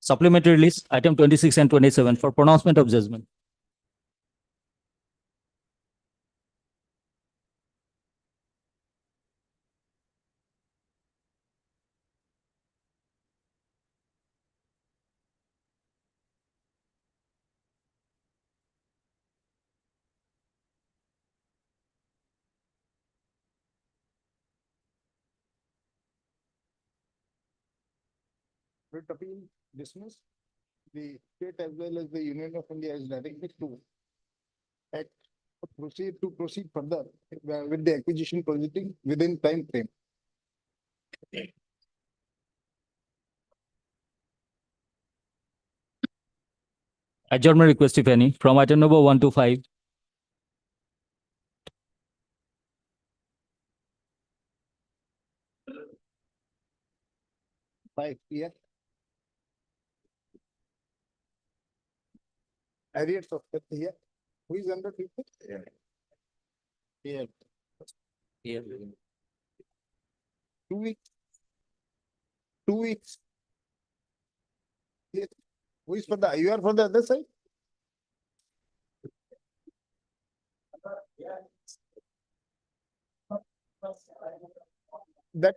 Supplementary list, item 26 and 27 for pronouncement of judgment. Writ appeal dismissed. The state as well as the Union of India is directed to act, proceed further with the acquisition proceeding within time frame. Adjournment request, if any, from item number 1 to 5. Five, yeah. Arrears of fifth, yeah. Who is under fifth? Yeah. Yeah. Here. 2 weeks. 2 weeks. Yeah. Who is for the, you are for the other side? But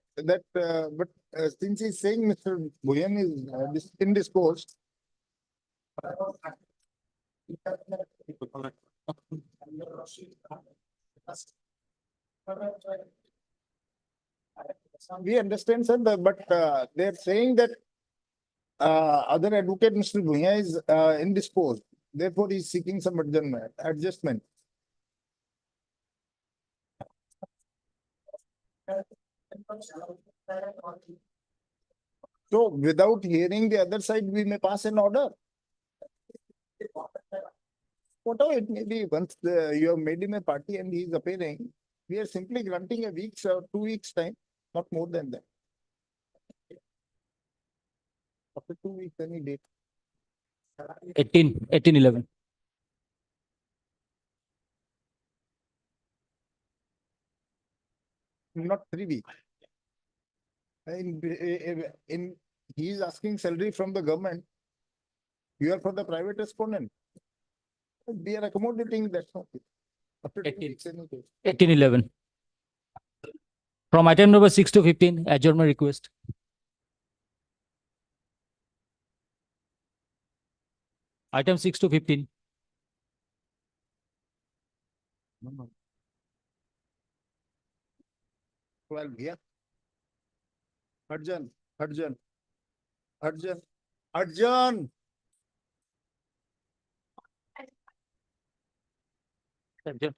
since he's saying Mr. Bhuyan is indisposed. We understand, sir, but they're saying that other advocate, Mr. Bhuyan, is indisposed. Therefore, he's seeking some adjustment. So, without hearing the other side, we may pass an order. Whatever it may be, once you have made him a party and he is appearing, we are simply granting a week's or 2 weeks time, not more than that. After 2 weeks, any date. 18/11. Not 3 weeks. He is asking salary from the government. You are for the private respondent. We are accommodating that. After 2 weeks, any date. 18/11. From item number 6 to 15, adjournment request. Item 6 to 15. No. 12, yeah. Arjun.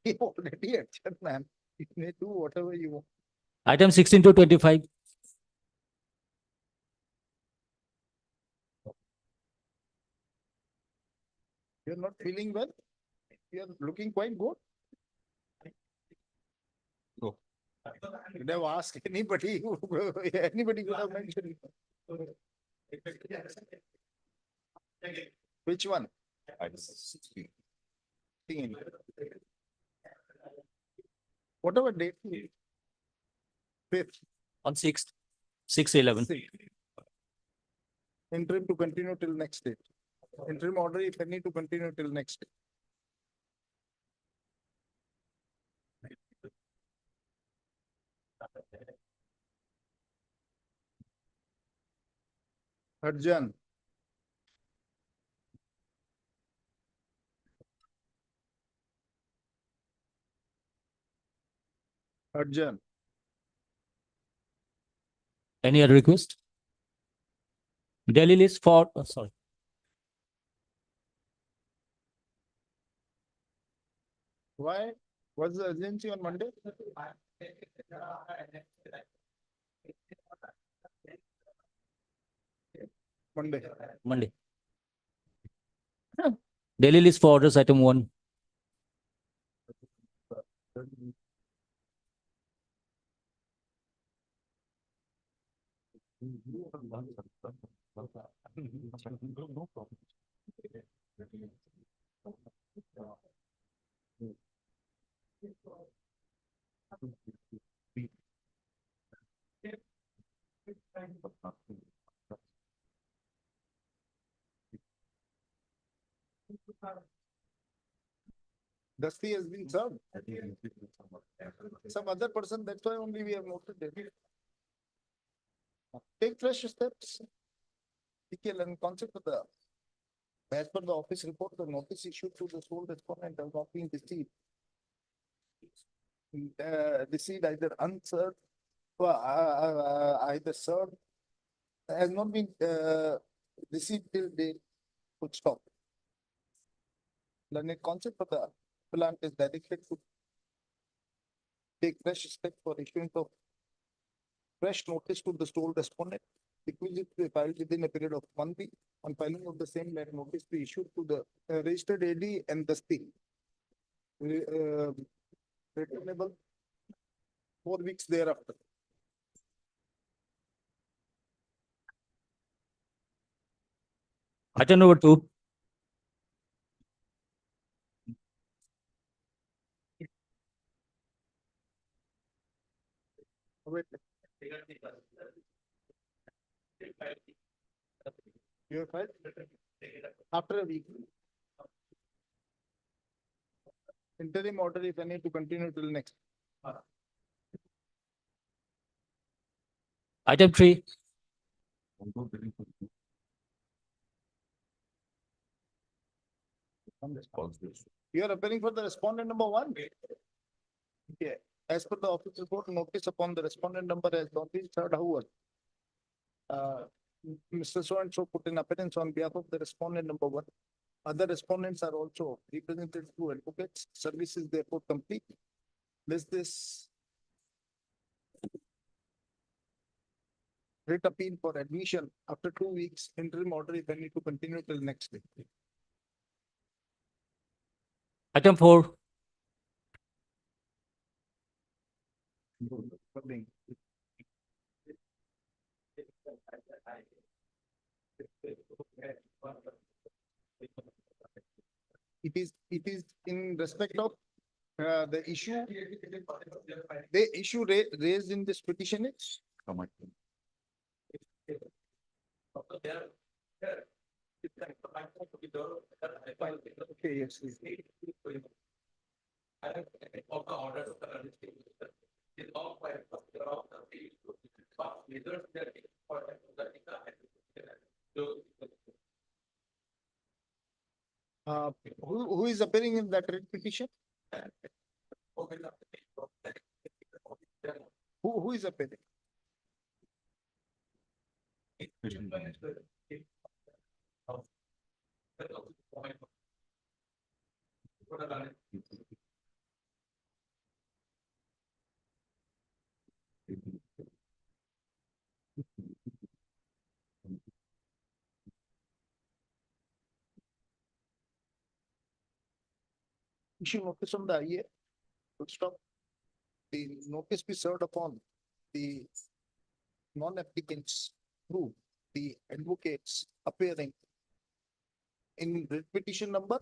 He already adjourned, man. You may do whatever you want. Item 16 to 25. You're not feeling well? You're looking quite good. Go. Could have asked anybody. Anybody could have mentioned. Which one? Whatever date. 5th. On 6th. 6/11. Interim to continue till next date. Interim order, if any, to continue till next day. Arjun. Any other request? Daily list for, sorry. Why? What's the urgency on Monday? Monday. Daily list for orders, item 1. Dusty has been served. Some other person, that's why only we have noted it. Take fresh steps. And concept of the, as per the office report, the notice issued to the sole respondent has not been received. Received either unserved, either served, has not been received till date, full stop. Learned concept of the plant is directed to take fresh steps for issuance of fresh notice to the sole respondent, which is filed within a period of 1 week. On filing of the same, let notice be issued to the registered AD and the state. Returnable 4 weeks thereafter. Item number 2. Wait. You have filed after a week. Interim order, if any, to continue till next. Item 3. You are appearing for the respondent number 1. Okay. As per the office report, notice upon the respondent number has not been served, however. Mr. So and so put in appearance on behalf of the respondent number 1. Other respondents are also represented through advocates. Service is therefore complete. This writ appeal for admission after 2 weeks. Interim order, if any, to continue till next day. Item 4. It is in respect of the issue, raised in this petition is. Okay, yes. Who is appearing in that writ petition? Who is appearing? Issue notice on the IA. Full stop. The notice be served upon the non-applicants through the advocates appearing in writ petition number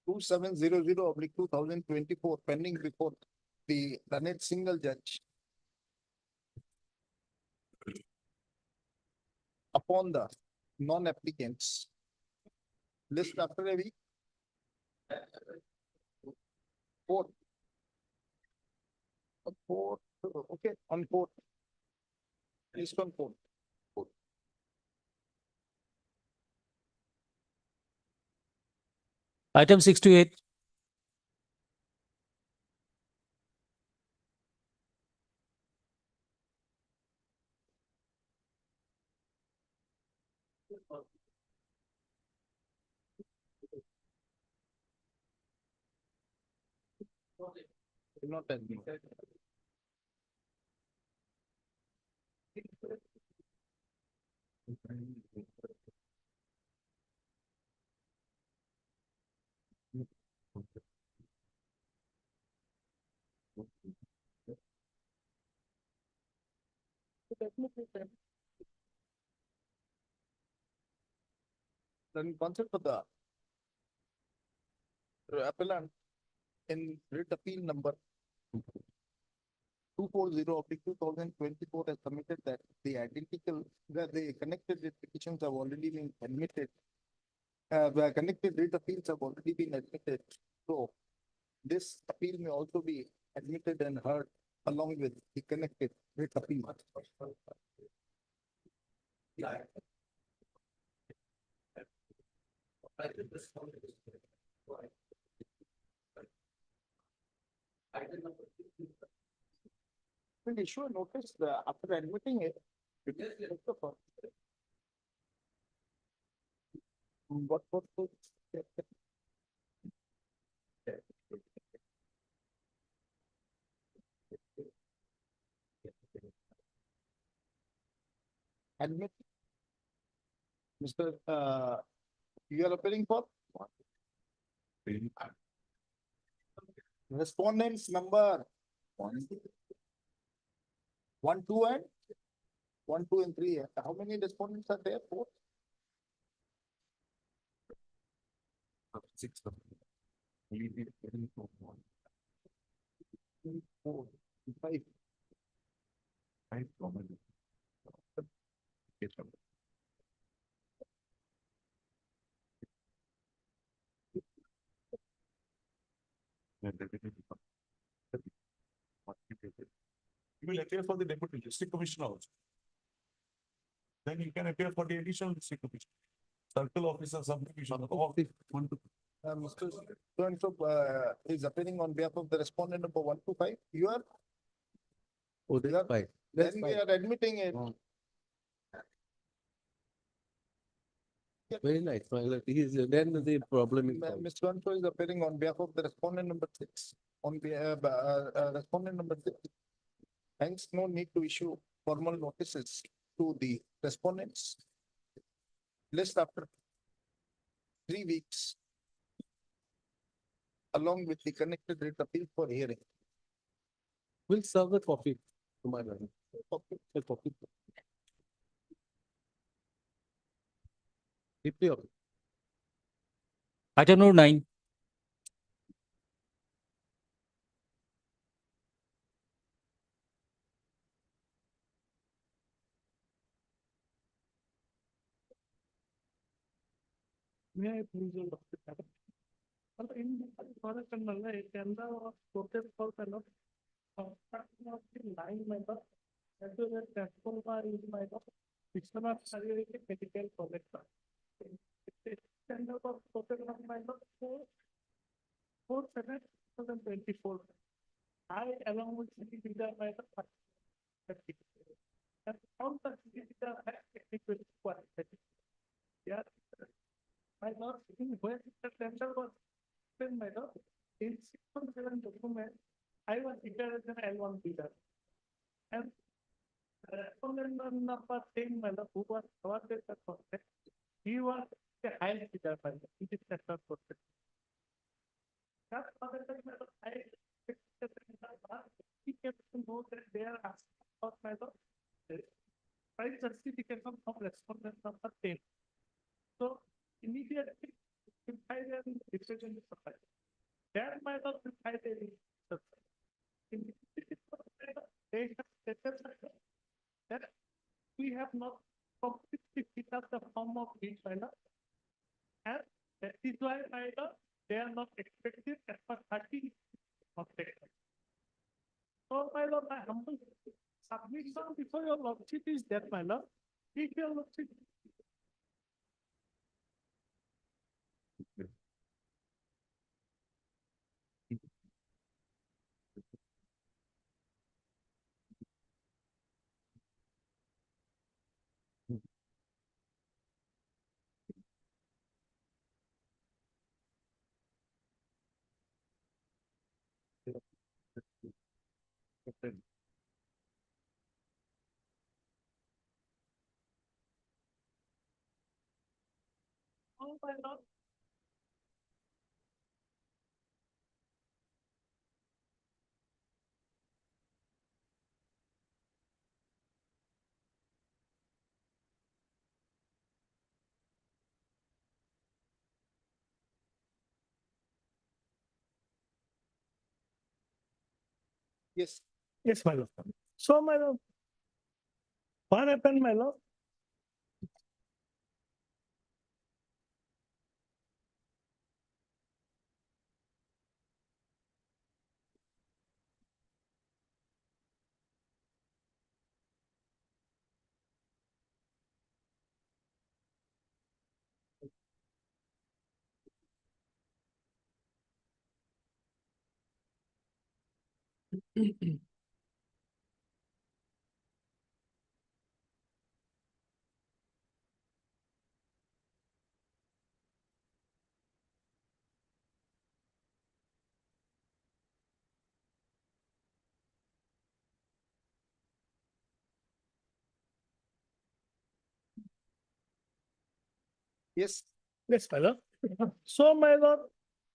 2700/2024 pending before the learned single judge upon the non-applicants. List after a week. 4. Okay, on 4. List on 4. Item 6 to 8. Not as me. Then concept of the appellant in writ appeal number 240/2024 has submitted that the connected writ petitions have already been admitted. The connected writ appeals have already been admitted. So this appeal may also be admitted and heard along with the connected writ appeal. Will issue a notice after admitting it. What? Admit. Mr. You are appearing for? Respondents number 1, 2 and 1, 2 and 3. How many respondents are there? 4? 6. 4, 5. You will appear for the deputy district commissioner also. Then you can appear for the additional district commissioner. Circle officer, subdivision, all. Mr. So is appearing on behalf of the respondent number 1 to 5. You are? Oh, that's Yeah. fine. Then we are admitting it. Oh. Very nice. Well, then the problem is solved. Mr. Anto is appearing on behalf of the respondent number 6. On behalf, respondent number 6. Hence, no need to issue formal notices to the respondents. List after 3 weeks. Along with the connected writ appeal for hearing. We'll serve the copy to my man. The copy. Deeply okay. Item number 9. May I please hold up the matter? But in the product and it can the total for kind of of the line member as well as transformer is my system of survey medical collector. Standard of total of my 4/7/2024. I along with city leader my and all the city leader has technical quality. Yeah. My lord, in where the tender was in my lord, in 6.7 document, I was declared as an L1 bidder. And respondent number 10, my lord, who was awarded the contract, he was the highest bidder by the it is sector contract. That other than my lord, I he kept to know that they are asking for my lord, price justification of respondent number 10. So immediately, if I am decision to supply, that might not be I they have stated that we have not completely fit up the form of each final, and that is why either they are not expected as per 30 of taken. So my lord, my humble submission before your lordship is that my lord, if your lordship oh my lord, Yes, Yes, my lord. So, my lord, what happened, my lord? Yes, Yes, my lord. So, my lord,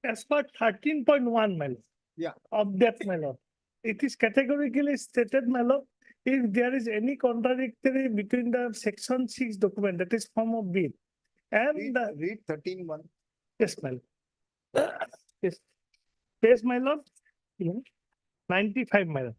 as per 13.1, my lord. Yeah. Of that, my lord. It is categorically stated, my lord, if there is any contradictory between the section 6 document, that is form of bid, and read, the, read 13.1. yes, my lord. Yes. Yes, my lord. Yeah. 95, my lord.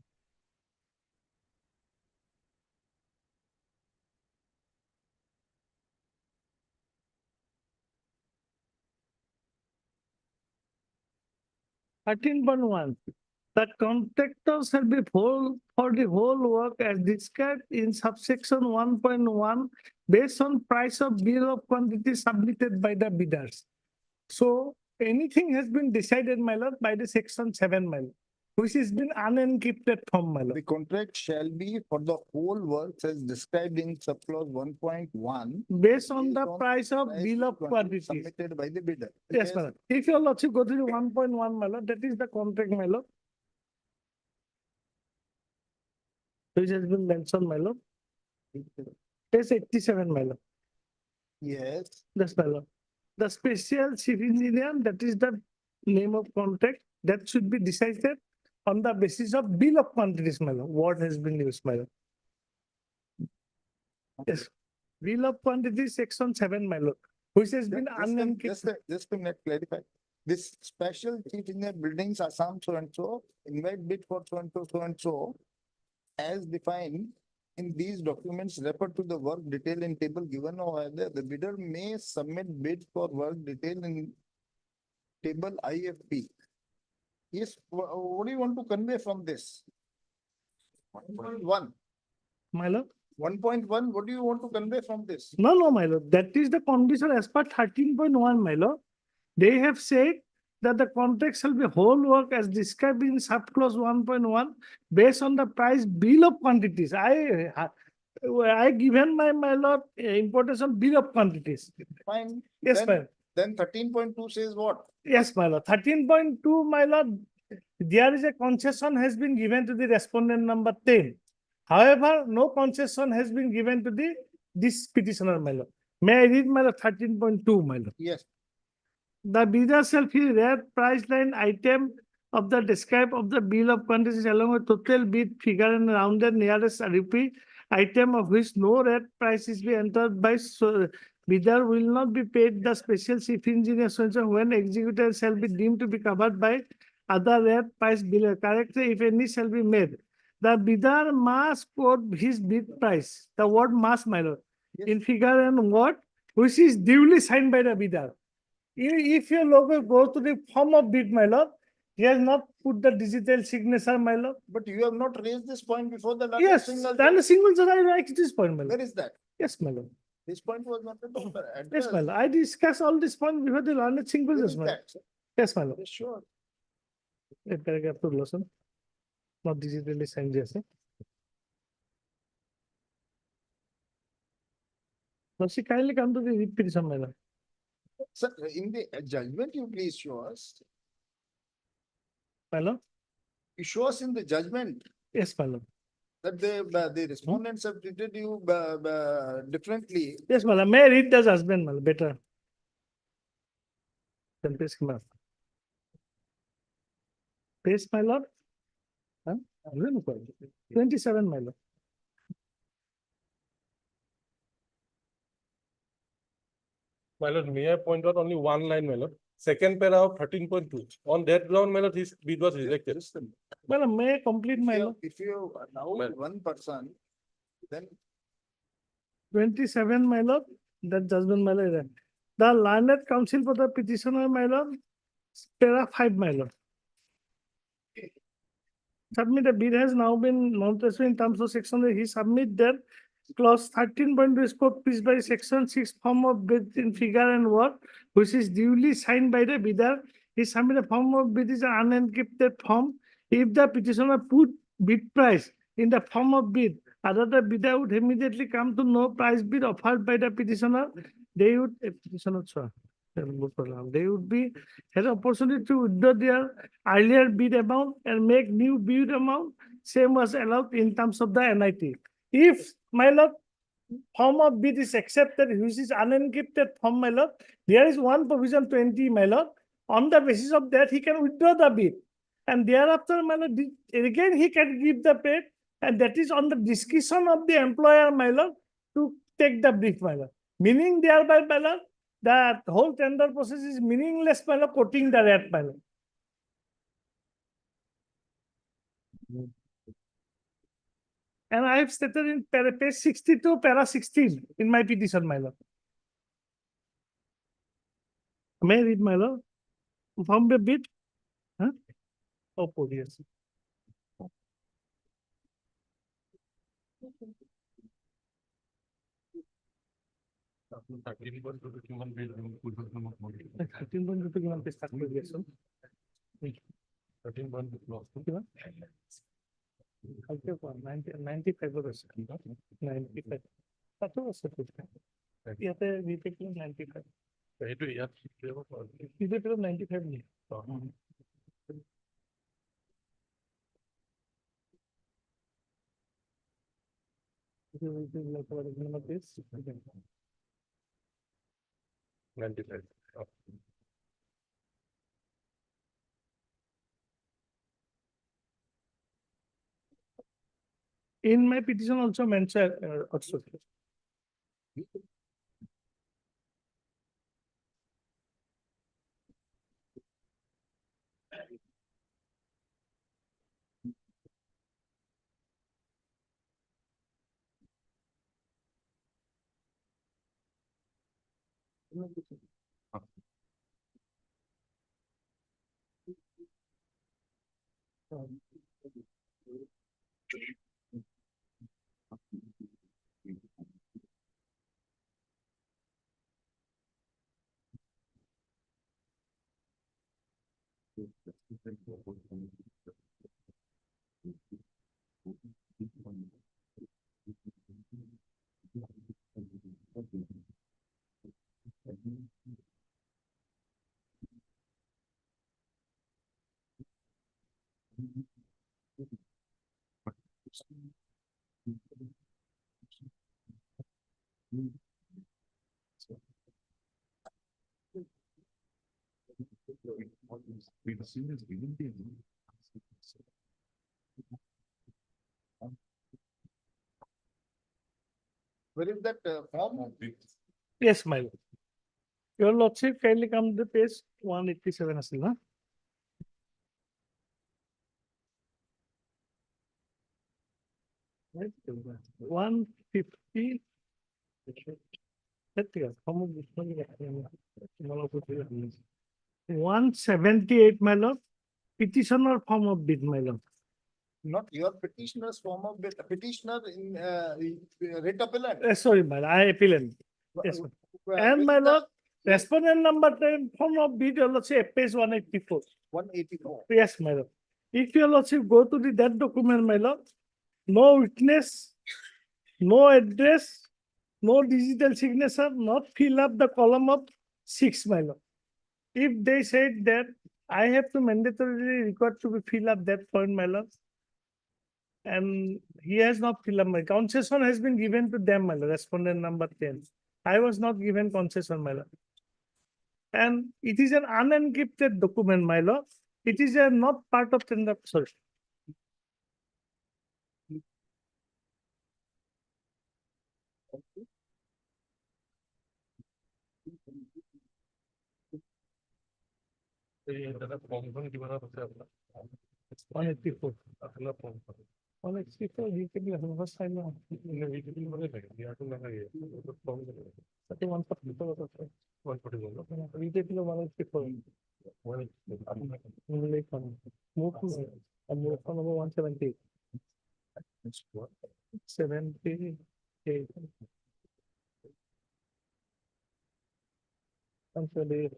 Thirteen point one. The contractor shall be full for the whole work as described in subsection 1.1 based on price of bill of quantity submitted by the bidders. So anything has been decided, my lord, by the section 7, my lord, which has been unencrypted form, my lord. The contract shall be for the whole works as described in subclause 1.1. Based on the based on price of price bill of quantity quantities. submitted by the bidder. Yes, my lord. If your lordship go to the 1.1, my lord, that is the contract, my lord, which has been mentioned, my lord. Page 87, my lord. Yes, That's my lord. The special chief engineer, that is the name of contract, that should be decided on the basis of bill of quantities, my lord. What has been used, my lord. Yes. Bill of quantities, section 7, my lord, which has been just to make clarify. This special chief engineer buildings Assam so and so, invite bid for so and so, as defined in these documents refer to the work detail in table given or other, the bidder may submit bid for work detail in table IFP. Yes, what do you want to convey from this? 1.1. my lord. 1.1, what do you want to convey from this? No, no, my lord. That is the condition as per 13.1, my lord. They have said that the contract shall be whole work as described in subclause 1.1 based on the price bill of quantities. I given my lord importance on bill of quantities. Fine. Yes, Then- ma'am. Then 13.2 says what? Yes, my lord. 13.2, my lord, there is a concession has been given to the respondent number 10. However, no concession has been given to this petitioner, my lord. May I read, my lord, 13.2, my lord? Yes. The bidder shall fee rate price line item of the describe of the bill of quantities along with total bid figure and rounded nearest rupee item of which no rate price is be entered by so bidder will not be paid the special chief engineer so when executed shall be deemed to be covered by other rate price bill correctly if any shall be made. The bidder must quote his bid price. The word must, my lord, Yes. in figure and word which is duly signed by the bidder. If your logo goes to the form of bid, my lord, he has not put the digital signature, my lord. But you have not raised this point before the last Yes, single. then the single judge I raised this point, my lord. Where is that? Yes, my lord. This point was not Yes, addressed. my lord. I discussed all this point before the learned single Where judge, is my lord. that? Yes, my lord. Yes, sure. A paragraph to listen. Not digitally signed, yes. So she kindly come to the repetition, my lord. Sir, in the judgment, you please show us. My lord. You show us in the judgment Yes, my lord. that the respondents have treated you differently. Yes, my lord. May I read the judgment, my lord, better. Then please come up. Page, my lord. Huh? 27, my lord. My lord, may I point out only one line, my lord? Second paragraph 13.2. On that ground, my lord, his bid was rejected. Well, may I complete my lord? If you allow Well- one person, then 27, my lord, that judgment, my lord. The learned counsel for the petitioner, my lord, para 5, my lord. Submit the bid has now been non-responsive in terms of section, he submit that clause 13 is code piece by section 6 form of bid in figure and word, which is duly signed by the bidder. He submit a form of bid is an unencrypted form. If the petitioner put bid price in the form of bid, other the bidder would immediately come to know price bid offered by the petitioner. They would, petitioner, sorry, they would be had opportunity to withdraw their earlier bid amount and make new bid amount. Same was allowed in terms of the NIT. If, my lord, form of bid is accepted, which is unencrypted form, my lord, there is one provision 20, my lord. On the basis of that, he can withdraw the bid. And thereafter, my lord, again, he can give the pay. And that is on the discretion of the employer, my lord, to take the brief, my lord. Meaning thereby, my lord, that whole tender process is meaningless, my lord, quoting the rate, my lord. And I have stated in page 62, para 16 in my petition, my lord. May I read, my lord? From the bid? Huh? Oh, yes. Thirteen point two to one bid, put the number of money. 13.2 কিমান page start কৰি দিয়াচোন। 13.2 plus two. কিমান? ভালকে কোৱা, 95 ত আছে। 95 তাতো আছে page। ইয়াতে retake টো 95 সেইটো ইয়াত ইটো পেজ 95 নি In my petition also mentioned also. where is that form? Yes, my lord. Your lordship kindly come to page 187 আছিল না? Right, 150. That's good. 178, my lord. Petitioner form of bid, my lord. Not your petitioner's form of bid, petitioner in writ appellant. Sorry, my lord, I appeal. Yes, ma'am. And my lord, respondent number 10 form of bid, your lordship, page 184. 184. Yes, my lord. If your lordship go to that document, my lord, no witness, no address, no digital signature, not fill up the column of 6, my lord. If they said that I have to mandatorily required to be fill up that point, my lord, and he has not filled up my concession has been given to them, my lord, respondent number 10. I was not given concession, my lord. And it is an unencrypted document, my lord. It is a not part of tender, sorry. 184. 184, he can be a first time now. 144. 144. We take 184. Move to and move from number 170. 78. 178.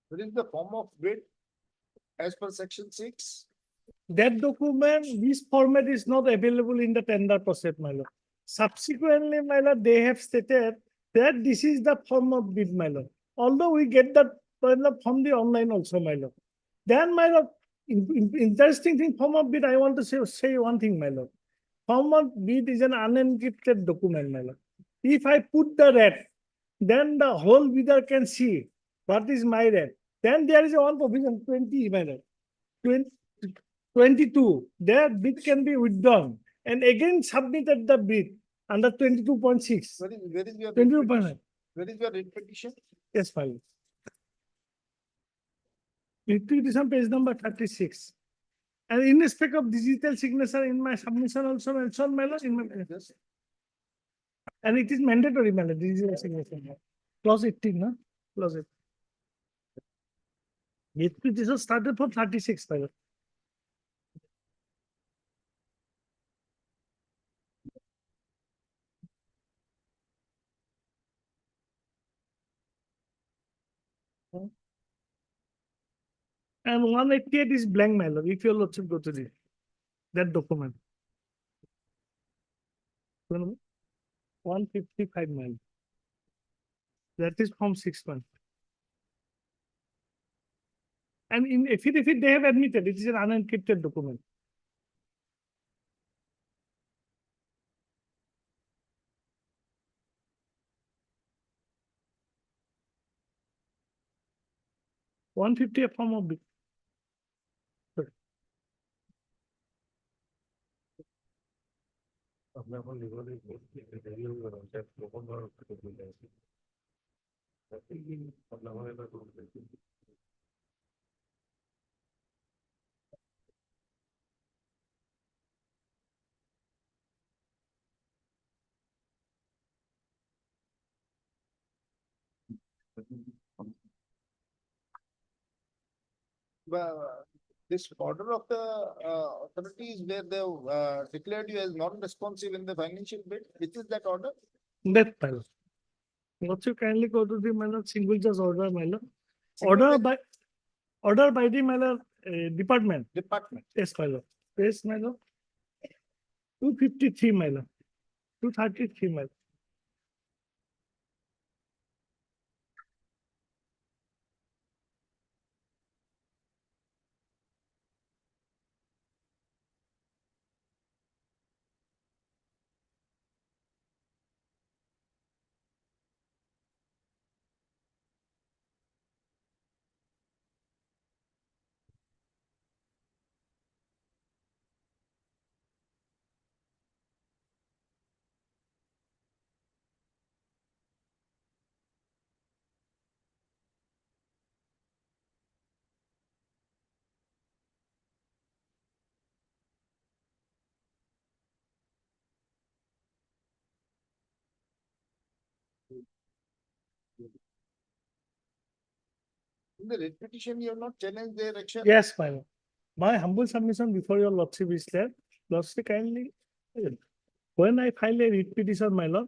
What is the form of bid as per section 6? That document, this format is not available in the tender process, my lord. Subsequently, my lord, they have stated that this is the form of bid, my lord. Although we get that my lord, from the online also, my lord. Then, my lord, interesting thing, form of bid, I want to say one thing, my lord. Form of bid is an unencrypted document, my lord. If I put the rate, then the whole bidder can see what is my rate. Then there is a one provision, 20, my lord. 20, 22, their bid can be withdrawn and again submitted the bid under 22.6. Where is your 22.9. where is your writ petition? Yes, fine. Writ petition page number 36. And in respect of digital signature in my submission also mentioned, my lord, in my, Yes. and it is mandatory, my lord, digital signature. Clause 18, no? Clause 18. Writ petition started from 36, my lord. And 188 is blank, my lord, if your lordship go to the that document. 155 miles. That is from 6 months. And in affidavit, they have admitted it is an unencrypted document. $150 a form of bid. This order of the authorities where they declared you as non-responsive in the financial bid, which is that order? That pilot. What you kindly go to the manner single judge order, manner. Single Order by the manner department. Department. Yes, pilot. Yes, manner. 253 mile. 233 mile. In the writ petition, you have not challenged their action. Yes, my lord. My humble submission before your lordship is that, lordship kindly, when I file a writ petition, my lord,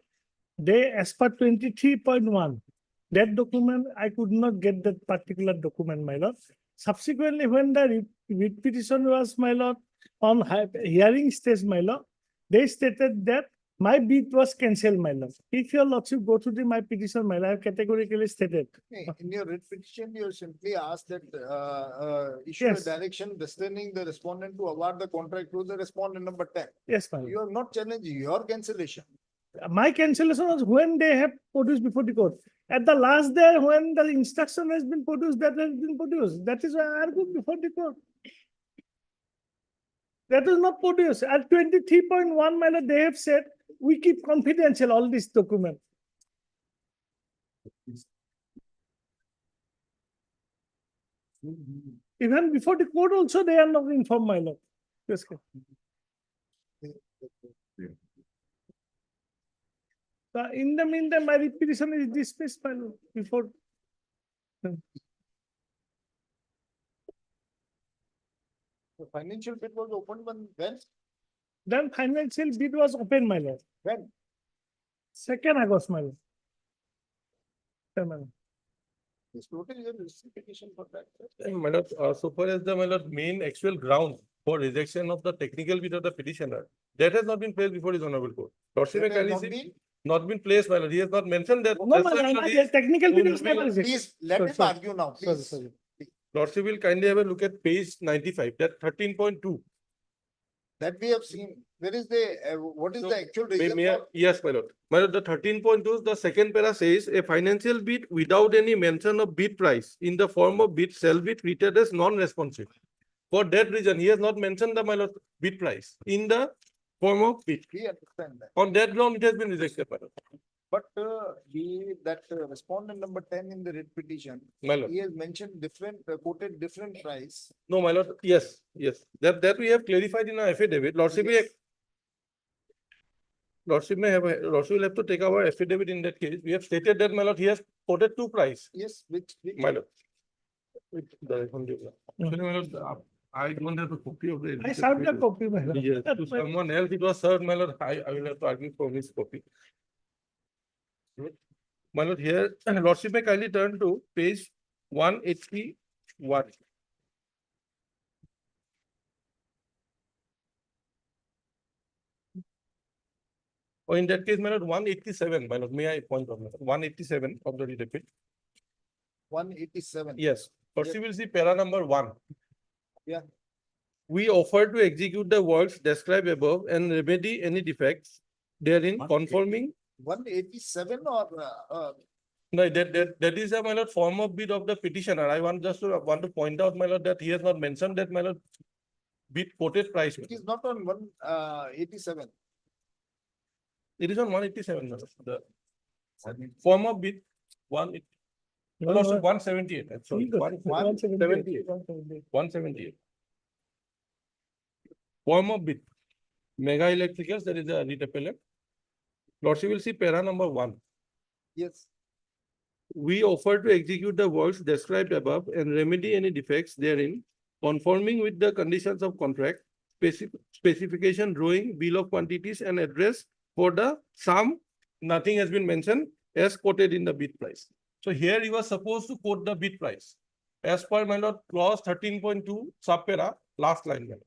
they, as per 23.1, that document, I could not get that particular document, my lord. Subsequently, when the writ petition was, my lord, on hearing stage, my lord, they stated that my bid was cancelled, my lord. If your lordship go to my petition, my lord, I have categorically stated. In your writ petition, you simply asked that, issue a Yes. direction restraining the respondent to award the contract to the respondent number 10. Yes, my lord. You have not challenged your cancellation. My cancellation was when they have produced before the court. At the last day, when the instruction has been produced, that has been produced. That is why I argued before the court. That is not produced. At 23.1, my lord, they have said, we keep confidential all this document. Even before the court also, they are not informed, my lord. Yes, sir. In the meantime, my petition is dismissed, my lord, before. The financial bid was opened when? Then financial bid was open, my lord. When? 2nd August, my lord. Yeah, my lord. This total your receipt petition for that. My lord, so far as the, my lord, main actual ground for rejection of the technical bit of the petitioner, that has not been placed before his honorable court. Lordship may That has kindly not see, been. not been placed, my lord. He has not mentioned that. No, That's my why, lord, my lord, the technical bid is not rejected. Please, let Sorry, him sorry. argue now, Sorry, please. sorry. Lordship will kindly have a look at page 95, that 13.2. That we have seen. Where is the, what is So, the actual reason May I- for? yes, my lord. My lord, the 13.2, the second para says a financial bid without any mention of bid price in the form of bid shall be treated as non-responsive. For that reason, he has not mentioned the, my lord, bid price in the form of bid. We understand that. On that ground, it has been rejected, my lord. But that respondent number 10 in the writ petition, My lord. he has mentioned different, quoted different price. No, my lord, yes, yes. That we have clarified in our affidavit. Lordship, Yes. Lordship will have to take our affidavit in that case. We have stated that, my lord, he has quoted two price. Yes, which. My lord. Actually, my lord, I don't have a copy of the. I served a copy, my lord. Yes, to someone else it was served, my lord. I will have to argue for his copy. My lord, here, Lordship may kindly turn to page 181. Or in that case, my lord, 187, my lord, may I point out, 187 of the repeat. 187. Yes, first you will see para number 1. Yeah. We offer to execute the works described above and remedy any defects therein conforming. 187 or, No, that is a, my lord, form of bid of the petitioner. I want to point out, my lord, that he has not mentioned that, my lord, bid quoted price. it is not on 187. It is on 187, my lord. The form of bid, 178. No, Lordship, no. 178. I'm sorry, 178. 178. Form of bid. Mega Electricals, that is a writ appellate. Lordship will see para number 1. Yes. We offer to execute the works described above and remedy any defects therein, conforming with the conditions of contract, specification, drawing, bill of quantities, and address for the sum. Nothing has been mentioned as quoted in the bid price. So here you are supposed to quote the bid price as per, my lord, clause 13.2 subpara, last line, my lord.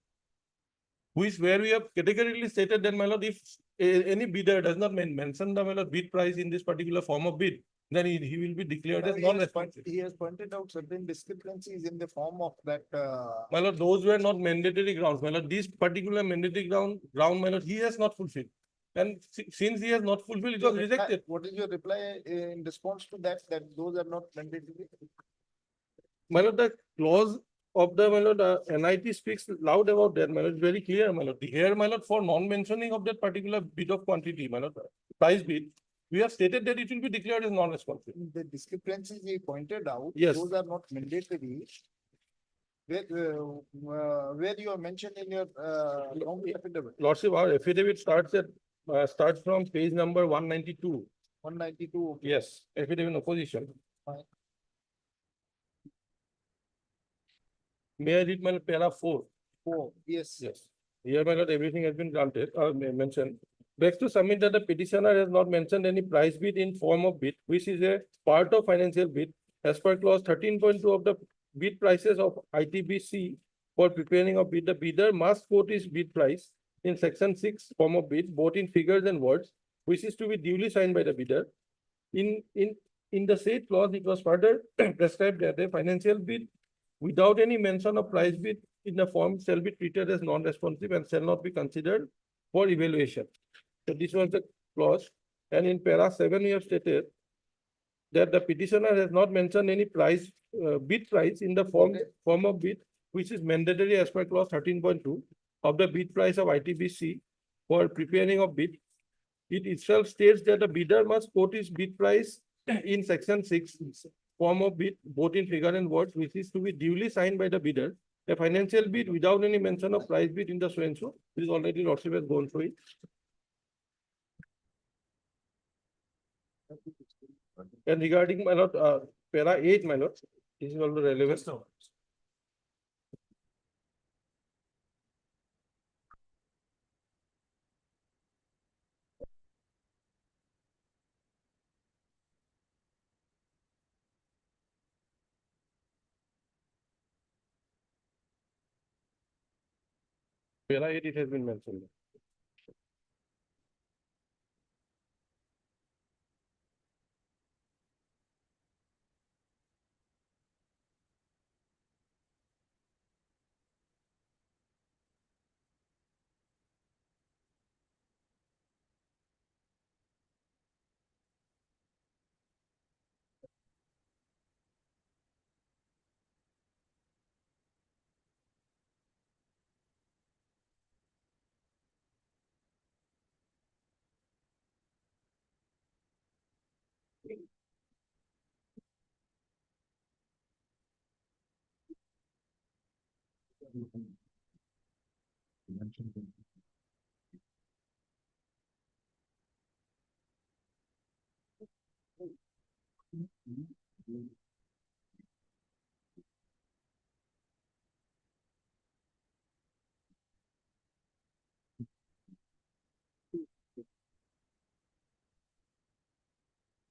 Which where we have categorically stated that, my lord, if any bidder does not mention the, my lord, bid price in this particular form of bid, then he will be declared as non-responsive. He has pointed out certain discrepancies in the form of that. My lord, those were not mandatory grounds. My lord, this particular mandatory ground, my lord, he has not fulfilled. And since he has not fulfilled, it was rejected. What is your reply in response to that, that those are not mandatory? My lord, the clause of the, my lord, NIT speaks loud about that, my lord, very clear, my lord. Here, my lord, for non-mentioning of that particular bid of quantity, my lord, price bid, we have stated that it will be declared as non-responsive. The discrepancies he pointed out, Yes. those are not mandatory. Where you are mentioned in your affidavit, Lordship, our affidavit starts from page number 192. 192. Yes, affidavit in opposition. Fine. May I read my para 4? Oh, yes. Yes. Here, my lord, everything has been granted or mentioned. Begs to submit that the petitioner has not mentioned any price bid in form of bid, which is a part of financial bid. As per clause 13.2 of the bid prices of ITBC for preparing of bid, the bidder must quote his bid price in section 6 form of bid, both in figures and words, which is to be duly signed by the bidder. In the said clause, it was further prescribed that a financial bid without any mention of price bid in the form shall be treated as non-responsive and shall not be considered for evaluation. So this was the clause. And in para 7, we have stated that the petitioner has not mentioned any price, bid price in the form of bid, which is mandatory as per clause 13.2 of the bid price of ITBC for preparing of bid. It itself states that the bidder must quote his bid price in section 6 form of bid, both in figure and words, which is to be duly signed by the bidder. A financial bid without any mention of price bid in the so and so is already Lordship has gone through it. And regarding my lord, para 8, my lord, this is also relevant. Just now. Para 8, it has been mentioned.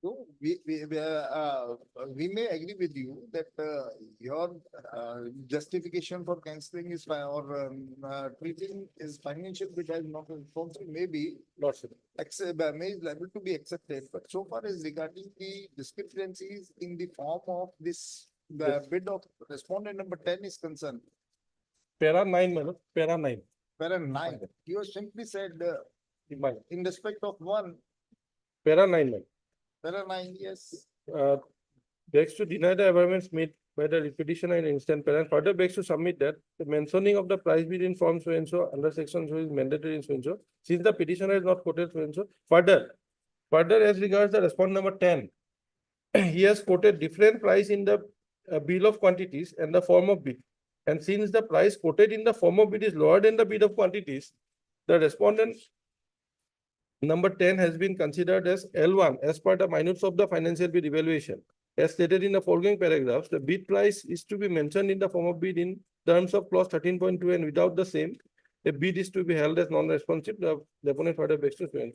So we may agree with you that your justification for cancelling is or treating is financial bid as not responsible may be Lordship. may is liable to be accepted, but so far as regarding the discrepancies in the form of this bid of respondent number 10 is concerned, Para 9, my lord, para 9. para 9, you have simply said My lord. in respect of one, Para 9, my lord. para 9, yes. Begs to deny the averments made by the petitioner in instant parent. Further begs to submit that the mentioning of the price bid in form so and so under section so is mandatory in so and so. Since the petitioner is not quoted so and so. Further as regards the respondent number 10, he has quoted different price in the bill of quantities and the form of bid. And since the price quoted in the form of bid is lower than the bid of quantities, the respondent number 10 has been considered as L1 as per the minutes of the financial bid evaluation. As stated in the foregoing paragraphs, the bid price is to be mentioned in the form of bid in terms of clause 13.2 and without the same, a bid is to be held as non-responsive. The opponent further begs to say.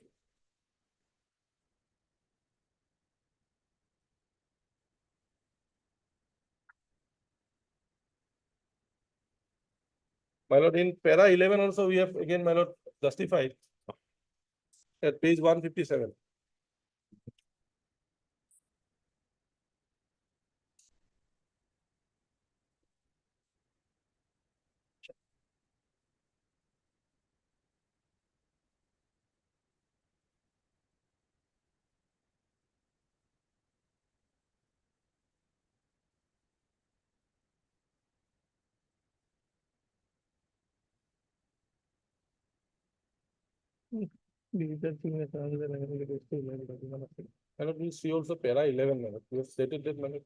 My lord, in para 11 also we have again, my lord, justified at page 157. My lord, we see also para 11, my lord. We have stated that, my lord.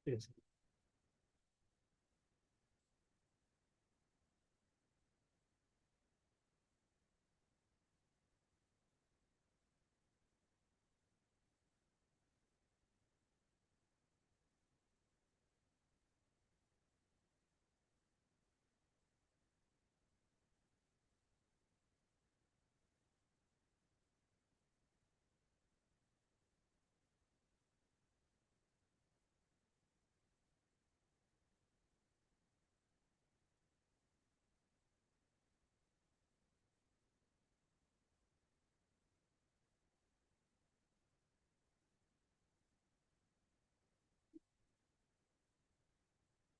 Yes.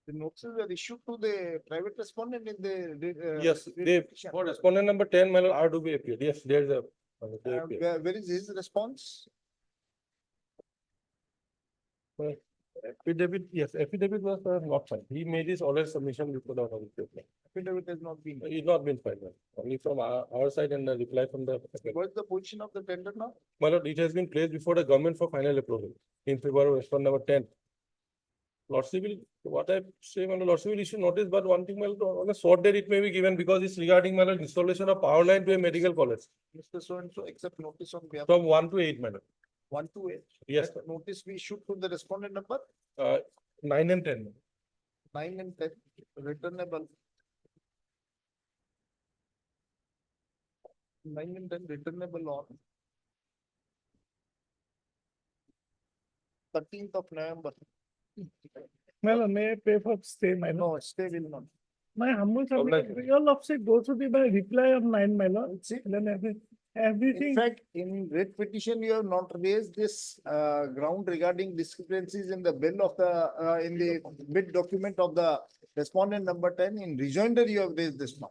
The notices were issued to the private respondent in the. Yes, they, petition. for respondent number 10, my lord, are to be appeared. Yes, there's a. they appear. Where is his response? Affidavit, yes, affidavit was not filed. He made his oral submission before the authority. Affidavit has not been. It's not been filed, ma'am. Only from our side and the reply from the. What's the position of the tender now? My lord, it has been placed before the government for final approval in favor of respondent number 10. Lordship will, what I say, my lord, Lordship will issue notice, but one thing, my lord, on a short date it may be given because it's regarding, my lord, installation of power line to a medical college Mr. So and so accept notice on behalf of from 1 to 8, my lord. 1 to 8. Yes, That notice we issued to the respondent number 9 and 10. 9 and 10 returnable. 9 and 10 returnable on 13th of November. Well, may I pay for stay, my lord? No, stay will not. My humble Obliged. submission, your lordship goes to be my reply of 9, my lord. See, Then in everything, fact, in writ petition, you have not raised this ground regarding discrepancies in the bill of the in the bid document of the respondent number 10. In rejoinder, you have raised this now.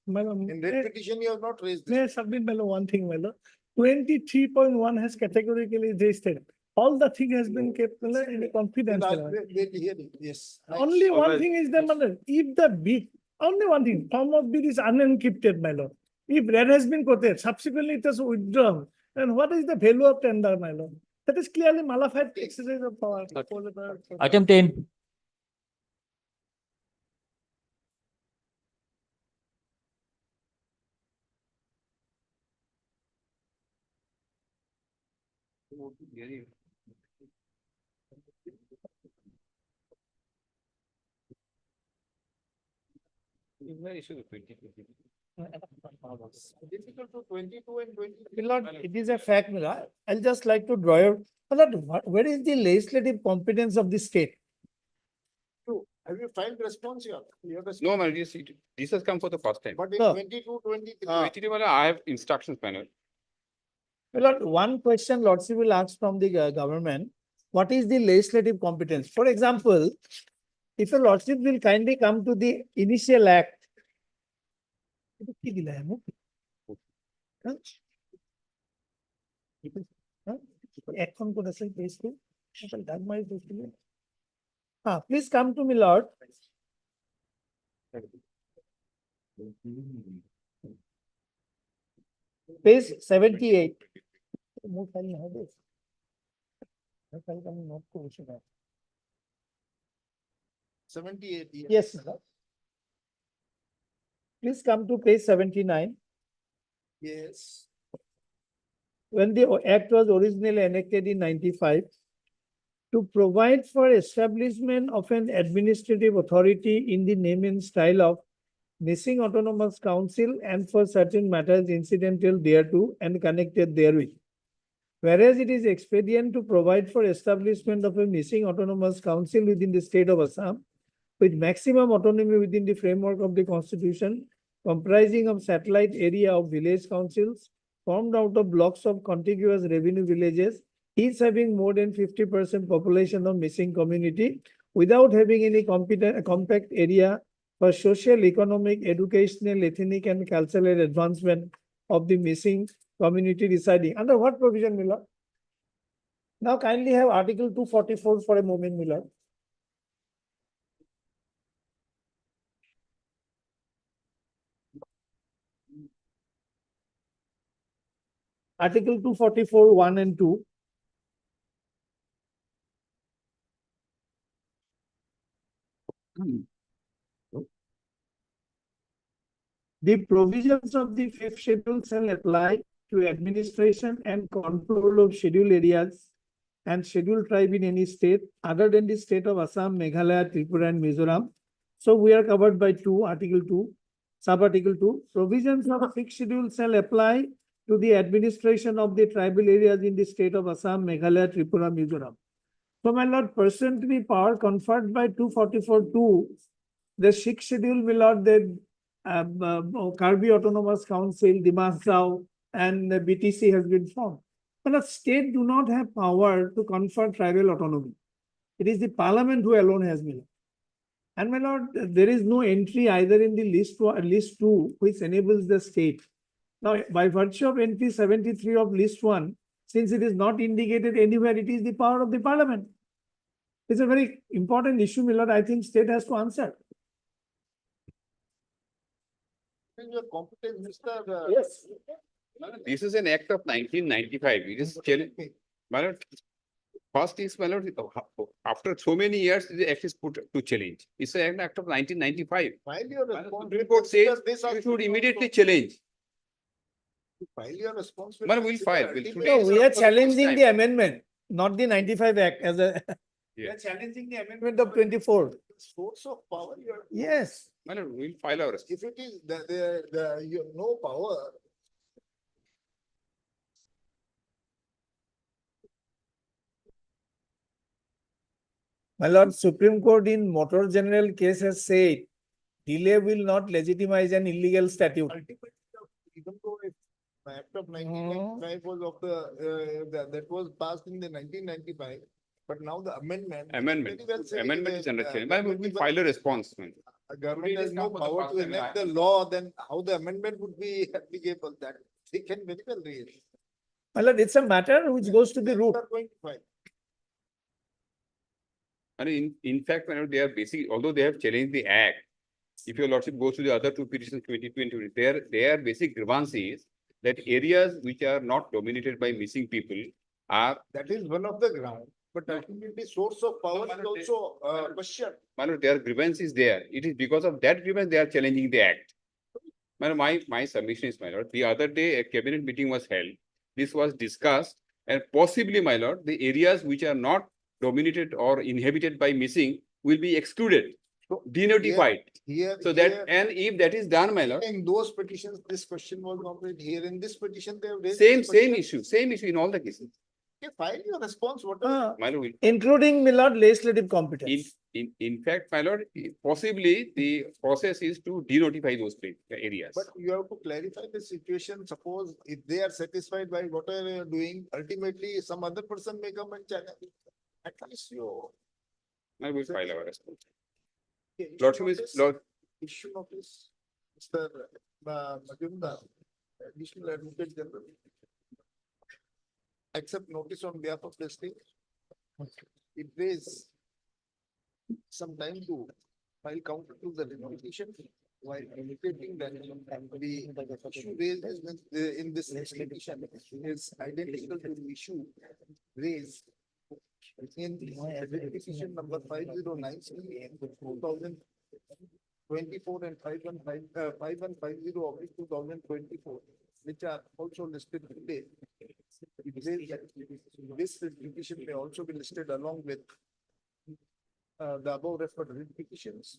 my lord, In writ petition, you have not raised may I this. submit, my lord, one thing, my lord? 23.1 has categorically stated. All the thing has been kept, my lord, in a confidence. my lord. Wait, here, yes. Only one Alright. thing is that, my lord, if the bid, only one thing, form of bid is unencrypted, my lord. If red has been quoted, subsequently it has withdrawn, then what is the value of tender, my lord? That is clearly malified exercise of power. Item 10. Difficult to 22 and 23. My lord, it is a fact, my lord. I'll just like to draw out, my lord, where is the legislative competence of the state? Two. Have you filed response here? You have No, man, this has come for the first time. But in No. 22, 23. Actually, well, I have instructions panel. My lord, one question lordship will ask from the government, what is the legislative competence? For example, if a lordship will kindly come to the initial act. এটা কি দিলা এমন? হ্যাঁ? হ্যাঁ? এখন করেছে পেজকে? তাহলে ডাক মারি দিয়েছিল। Please come to me, Lord. Page 78. More file नहीं है this. More file का मैं note को उसे ना. 78. Yes, sir. Please come to page 79. Yes. When the act was originally enacted in 95, to provide for establishment of an administrative authority in the name and style of missing autonomous council and for certain matters incidental thereto and connected therewith. Whereas it is expedient to provide for establishment of a missing autonomous council within the state of Assam with maximum autonomy within the framework of the constitution, comprising of satellite area of village councils formed out of blocks of contiguous revenue villages, each having more than 50% population of missing community without having any compact area for social, economic, educational, ethnic and cultural advancement of the missing community residing. Under what provision, Miller? Now kindly have Article 244 for a moment, Miller. Article 244, 1 and 2. The provisions of the fifth schedule shall apply to administration and control of scheduled areas and scheduled tribe in any state other than the state of Assam, Meghalaya, Tripura, and Mizoram. So we are covered by Article 2, Sub-Article 2. Provisions of fifth schedule shall apply to the administration of the tribal areas in the state of Assam, Meghalaya, Tripura, Mizoram. So, my lord, pursuant to the power conferred by 244(2), the sixth schedule, my lord, the Karbi Autonomous Council, Dimasaw, and the BTC has been formed. But the state do not have power to confer tribal autonomy. It is the parliament who alone has been. And my lord, there is no entry either in the list 2, which enables the state. Now, by virtue of entry 73 of list 1, since it is not indicated anywhere, it is the power of the parliament. It's a very important issue, my lord. I think state has to answer. In your competence, Mr. Yes. This is an act of 1995. It is challenge. My lord, first is, my lord, after so many years, the act is put to challenge. It's an act of 1995. File your My lord, response. Supreme Court says Because this you has should to immediately also- challenge. File your response. with Well, we'll consider file. We'll ultimate- today- No, we are for the first challenging time. the amendment, not the 95 Act as a. We Yeah. are challenging the amendment of 24. Source of power, you are. Yes. My lord, we'll file our. If it is you have no power. My lord, Supreme Court in Motor General case has said delay will not legitimize an illegal statute. Ultimately, even though if the Act of 1995 was of that was passed in the 1995, but now the amendment. Amendment. very well said, Amendment is under challenge. but My lord, we'll file a response. man. A government Today it has has no come for the power first to time, enact yeah. the law, then how the amendment would be applicable, that they can very well raise. My lord, it's a matter which goes to the Then root. you are going to file. And in fact, my lord, they are basically, although they have challenged the act, if your lordship goes to the other two petitions, 22 and 20, their basic grievance is that areas which are not dominated by missing people are, That is one of the ground, but ultimately source of power No, is my lord, also questioned. my lord, their grievance is there. It is because of that grievance they are challenging the act. My lord, my submission is, my lord, the other day a cabinet meeting was held. This was discussed and possibly, my lord, the areas which are not dominated or inhabited by missing will be excluded, So, denotified. Here. So that, and if that is done, my lord, In those petitions, this question was not raised. Here in this petition, they have raised. same this question. same issue in all the cases. Okay, file your response, whatever. My lord, Including, my lord, legislative competence. in fact, my lord, possibly the process is to denotify those areas. But you have to clarify the situation. Suppose if they are satisfied by whatever you are doing, ultimately some other person may come and challenge. At least you. I will file our response. Okay, issue Lordship is, notice- Lord, Issue notice, Mr. Majumdar, Additional Advocate General. Accept notice on behalf of the state. It raise some time to file counter to the petition while indicating that the issue raised in this petition is identical to the issue raised in the petition number 509 2024 and 5150 of 2024, which are also listed today. It says that this petition may also be listed along with the above referred petitions.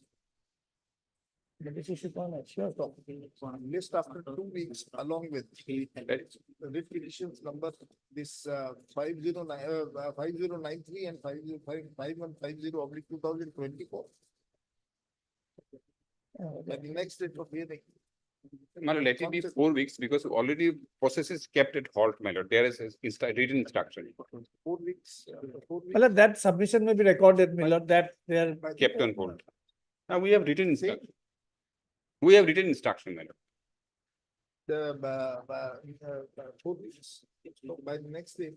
List after 2 weeks along with writ petitions number this 5093 and 5150 of 2024. At the next date of hearing. my lord, let it be 4 weeks because already process is kept at halt, my lord. There is written instruction 4 weeks. My lord, that submission may be recorded, my lord, that they are. kept on hold. Now we have written instruction. We have written instruction, my lord. The 4 weeks. So by the next day,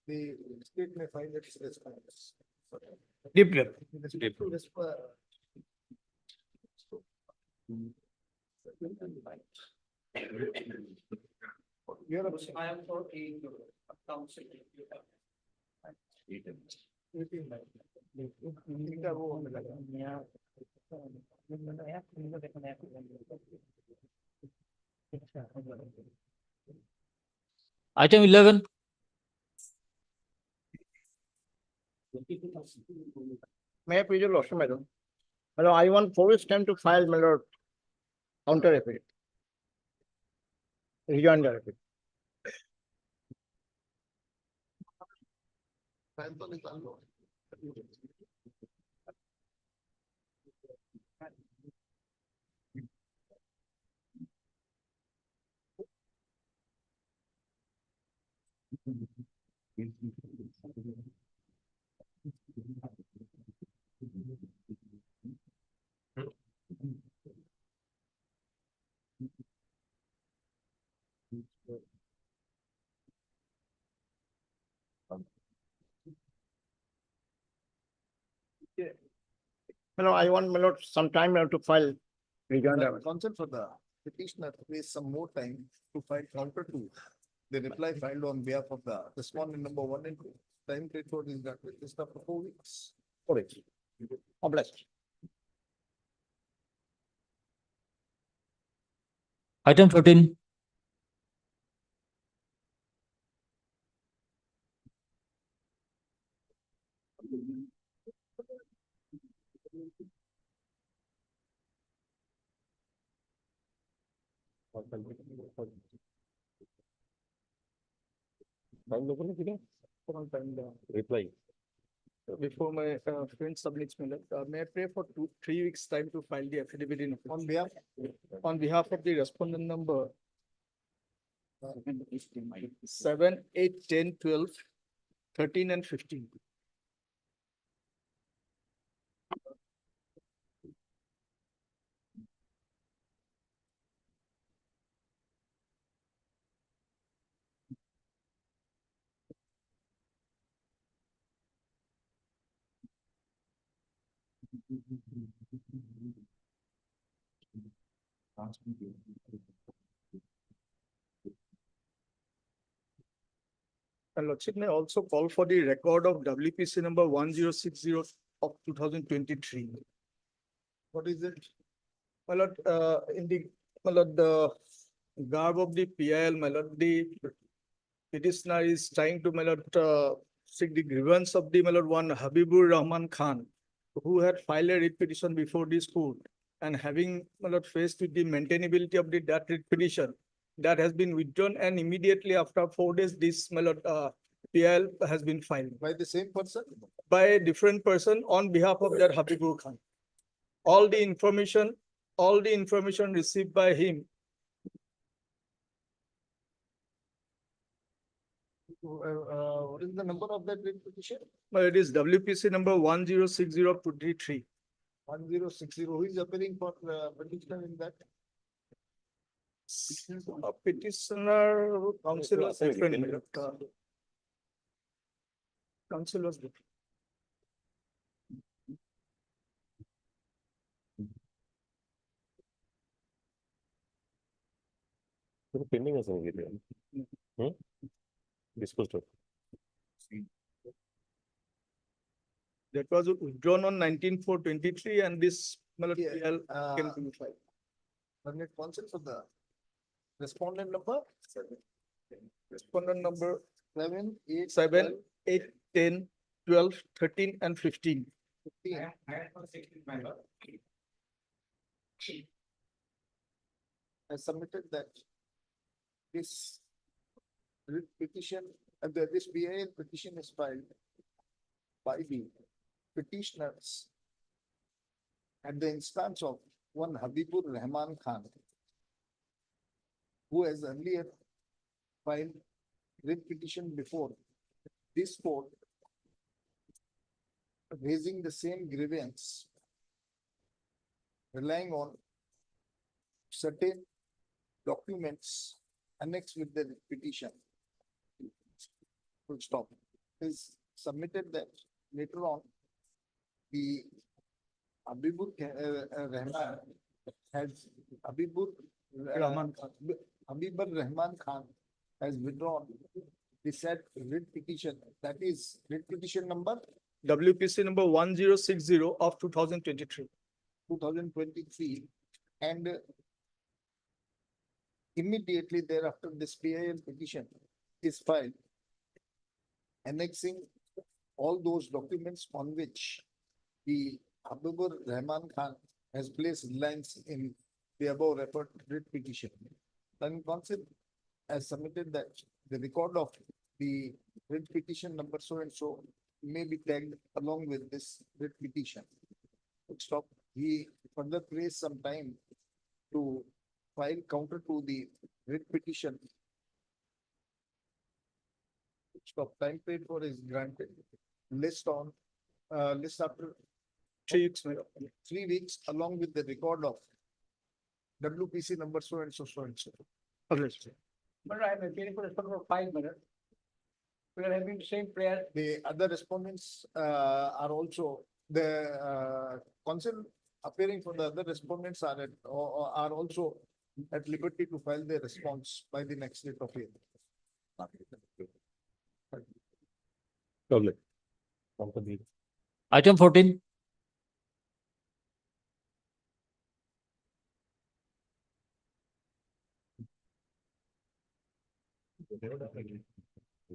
the state may find its response. Deeply. You're a- I am for a council. इनका वो होने लगा। Item 11. May I please also, madam? Madam, I want 4 weeks time to file, my lord, counter affidavit. Rejoinder affidavit. Madam, I want, my lord, some time to file rejoinder. Consent for the petitioner to waste some more time to file counter to the reply filed on behalf of the respondent number 1 and 2. Time period for this document is up to 4 weeks. 4 weeks. Obliged. Item 13. Reply. Before my friend submits me, may I pray for 3 weeks time to file the affidavit in on behalf of the respondent number 7, 8, 10, 12, 13 and 15. And Lordship may also call for the record of WPC number 1060 of 2023. What is it? My lord, in the, my lord, the garb of the PIL, my lord, the petitioner is trying to, my lord, seek the grievance of the, my lord, one Habibur Rahman Khan, who had filed a writ petition before this court, and having, my lord, faced with the maintainability of that writ petition, that has been withdrawn, and immediately after 4 days, this, my lord, PIL has been filed By the same person? by a different person on behalf of that Habibur Khan. All the information received by him. What is the number of that writ petition? It is WPC number 106023. 1060. Who is appearing for petitioner in that? Petitioner, council was different. Council was different. Pending as an disposed of. That was withdrawn on 19/4/23, and this Yeah, PL can be filed. Permit consent for the respondent number? Respondent number 7, 8, 7, 8, 10, 12, 13 and 15. 15. I submitted that this writ petition, this BIL petition is filed by the petitioners at the instance of one Habibur Rahman Khan, who has earlier filed writ petition before this court, raising the same grievance, relying on certain documents annexed with the petition. Full stop. Is submitted that later on, the Habibur Rahman has Habibur Rahman Khan has withdrawn the said writ petition, that is writ petition number WPC number 1060 of 2023. 2023, and immediately thereafter this PIL petition is filed, annexing all those documents on which the Habibur Rahman Khan has placed lines in the above referred writ petition. Then council has submitted that the record of the writ petition number so and so may be tagged along with this writ petition. Stop. He further placed some time to file counter to the writ petition. Stop. Time paid for is granted. List after 3 weeks, my lord. 3 weeks along with the record of WPC number so and so, so and so. But I am appearing for respect for 5 minutes. We are having the same prayer. The other respondents are also, the council appearing for the other respondents are are also at liberty to file their response by the next date of hearing. Lovely. Item 14.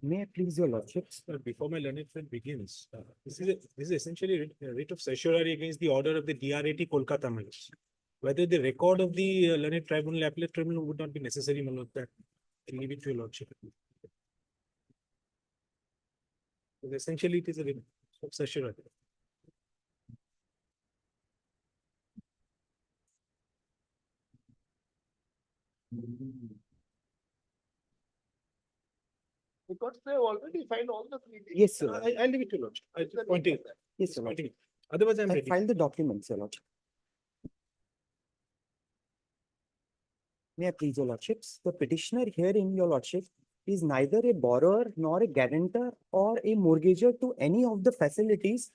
May I please your lordships? Before my learned friend begins, this is essentially a writ of certiorari against the order of the DRAT Kolkata, my lords. Whether the record of the learned tribunal, appellate tribunal would not be necessary, my lord, that I leave it to your lordship. But essentially, it is a writ of certiorari. Because they have already filed all the three. Yes, your lordship. I'll leave it to your lordship. I just pointing. Yes, your lordship. Pointing. Otherwise, I'm I ready. filed the documents, your lordship. May I please your lordships? The petitioner here in your lordship is neither a borrower nor a guarantor or a mortgager to any of the facilities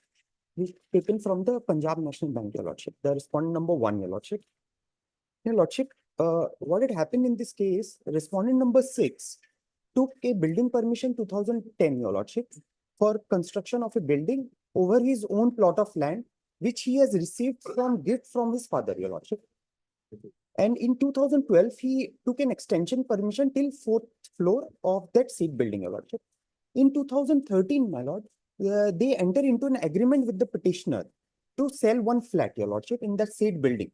which taken from the Punjab National Bank, your lordship. The respondent number 1, your lordship. Your lordship, what had happened in this case, respondent number 6 took a building permission 2010, your lordship, for construction of a building over his own plot of land, which he has received from gift from his father, your lordship. And in 2012, he took an extension permission till 4th floor of that said building, your lordship. In 2013, my lord, they enter into an agreement with the petitioner to sell one flat, your lordship, in that said building.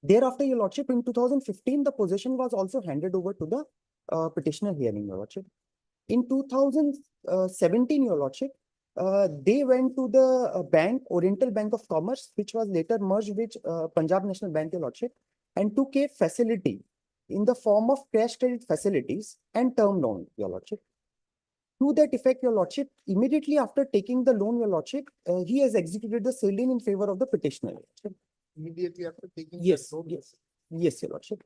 Thereafter, your lordship, in 2015, the possession was also handed over to the petitioner hearing, your lordship. In 2017, your lordship, they went to the bank, Oriental Bank of Commerce, which was later merged with Punjab National Bank, your lordship, and took a facility in the form of cash credit facilities and term loan, your lordship. To that effect, your lordship, immediately after taking the loan, your lordship, he has executed the sale in favor of the petitioner. Your lordship. Immediately after taking. that Yes, loan. yes, yes, your lordship.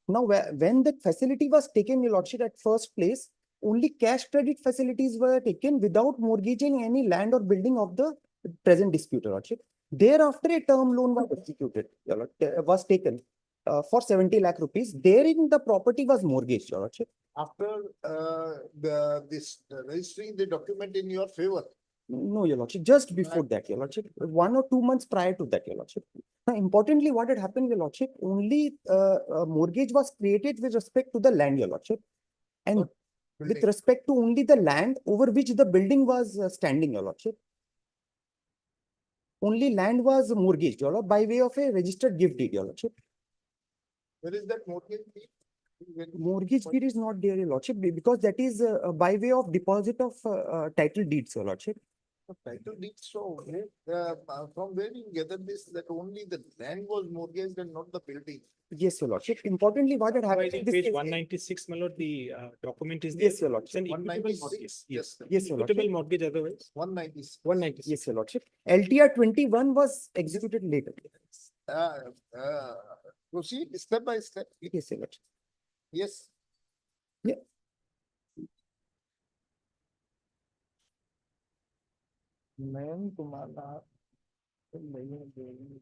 Now, when the facility was taken, your lordship, at first place, only cash credit facilities were taken without mortgaging any land or building of the present dispute, your lordship. Thereafter, a term loan was executed, your lord, was taken for 70 lakh rupees. Therein, the property was mortgaged, your lordship. After registering the document in your favor. No, your lordship, just before that, your lordship, 1 or 2 months prior to that, your lordship. Now, importantly, what had happened, your lordship, only a mortgage was created with respect to the land, your lordship. And with building. respect to only the land over which the building was standing, your lordship. Only land was mortgaged, your lord, by way of a registered gift deed, your lordship. Where is that mortgage? deed? Mortgage deed is not there, your lordship, because that is by way of deposit of title deeds, your lordship. Title deed, so from where you gather this, that only the land was mortgaged and not the building? Yes, your lordship. Importantly, what had happened Otherwise, in in this page case- 196, my lord, the document is there. Yes, your It's an lordship. equitable mortgage. 196, Yes. Yes, your Equitable lordship. mortgage otherwise. 196. 196. Yes, your lordship. LTR 21 was executed later. Proceed step by step. Yes, your lordship. Yes. Yeah. मैं तुम्हारा नहीं देंगे।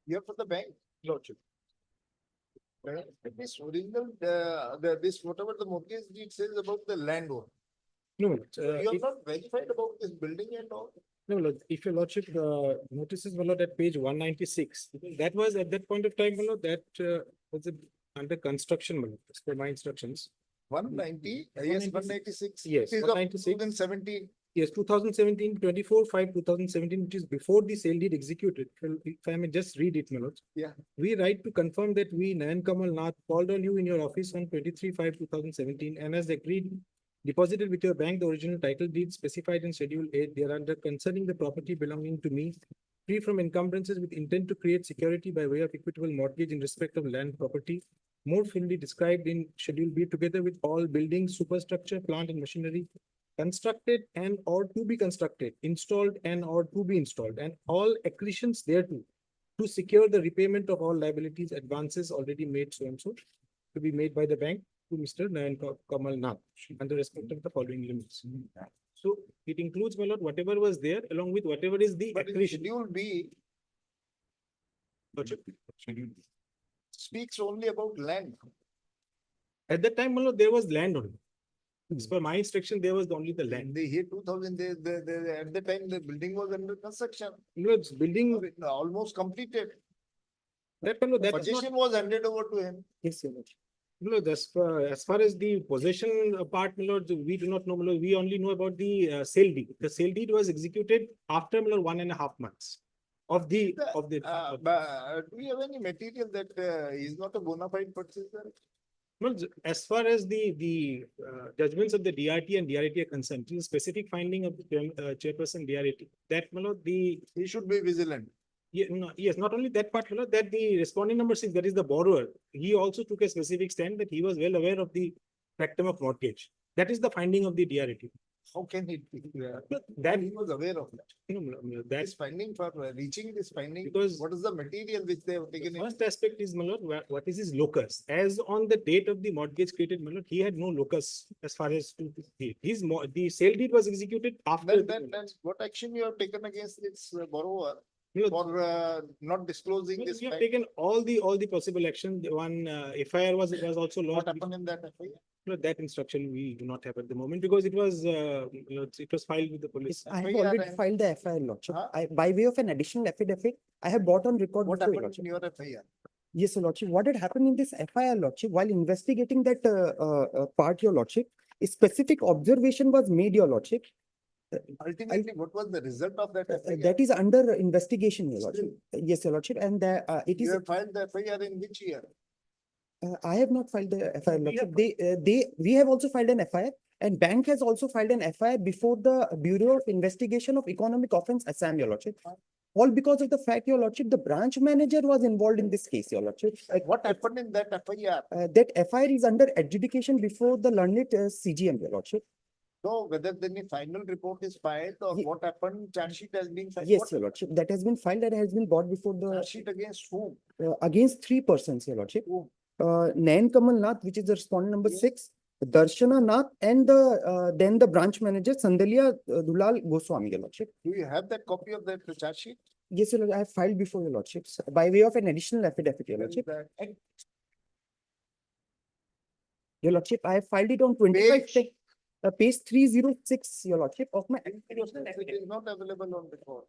Here for the bank, lordship. This original, this whatever the mortgage deed says about the landowner. No, You have not verified about this building and all. no, Lord, if your lordship notices, my lord, at page 196, that was at that point of time, my lord, that was under construction, my lord, as per my instructions. 190, yes, 196. Yes, It is of 196. 2017. Yes, 2017, 24/5, 2017, which is before the sale deed executed. If I may just read it, my lord. Yeah. We write to confirm that we, Nayan Kamal Nath, called on you in your office on 23/5/2017 and as agreed, deposited with your bank the original title deed specified in Schedule 8 thereunder concerning the property belonging to me, free from encumbrances with intent to create security by way of equitable mortgage in respect of land property, more fully described in Schedule B, together with all buildings, superstructure, plant and machinery, constructed and or to be constructed, installed and or to be installed, and all accretions thereto, to secure the repayment of all liabilities, advances already made so and so, to be made by the bank to Mr. Nayan Kamal Nath, under respect of the following limits. So it includes, my lord, whatever was there, along with whatever is the But in accretion. Schedule B Lordship. speaks only about land. At that time, my lord, there was land only. As per my instruction, there was only the In land. the year 2000, at the time, the building was under construction. Lord's building, Almost completed. that, my lord, that is not. Possession was handed over to him. Yes, your lordship. No, as far as the possession part, my lord, we do not know, my lord. We only know about the sale deed. The sale deed was executed after, my lord, 1.5 months of the. Do you have any material that is not a bona fide purchaser? Well, as far as the judgments of the DRT and DRT are concerned, it is a specific finding of the chairperson DRT that, my lord, He should be vigilant. yes, not only that part, my lord, that the respondent number 6, that is the borrower, he also took a specific stand that he was well aware of the spectrum of mortgage. That is the finding of the DRT. How can it be? That He was aware of that. that This finding for reaching this finding, Because- what is the material which they have taken? the first aspect is, my lord, what is his locus? As on the date of the mortgage created, my lord, he had no locus as far as the sale deed was executed after. Then what action you have taken against this borrower You know, for not disclosing this? we have fact? taken all the possible action. The one FIR was also What launched. happened in that FIR? No, that instruction we do not have at the moment because it was filed with the police. I have FIR already and- filed the FIR, lordship. Huh? By way of an additional affidavit, I have brought on record. What before you, happened lordship. in your FIR? Yes, your lordship. What had happened in this FIR, lordship, while investigating that part, your lordship, a specific observation was made, your lordship. Ultimately, what was the result of that FIR? That is under investigation, your lordship. Yes, your lordship, and it You is. have filed the FIR in which year? I have not filed the FIR, lordship. We have also filed an FIR, and bank has also filed an FIR before the Bureau of Investigation of Economic Offence, Assam, your lordship. All because of the fact, your lordship, the branch manager was involved in this case, your lordship. What happened in that FIR? That FIR is under adjudication before the learned CGM, your lordship. So whether the final report is filed or Ye- what happened, charge sheet has been filed? Yes, What your lordship. That has been filed and has been brought before the charge sheet against whom? against 3 persons, your lordship. Whom? Nayan Kamal Nath, which is the respondent number Yes. 6, Darshana Nath, and then the branch manager Sandalia Dulal Goswami, your lordship. Do you have that copy of that charge sheet? Yes, your lord, I have filed before your lordships by way of an additional affidavit, your lordship. That- Your lordship, I have filed it on 25, Page- page 306, your lordship, of my It is not available on record.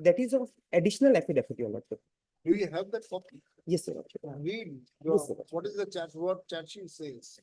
that is of additional affidavit, your lordship. Do you have that copy? Yes, your lordship. Read, Yes, sir. what is the charge, what charge sheet says?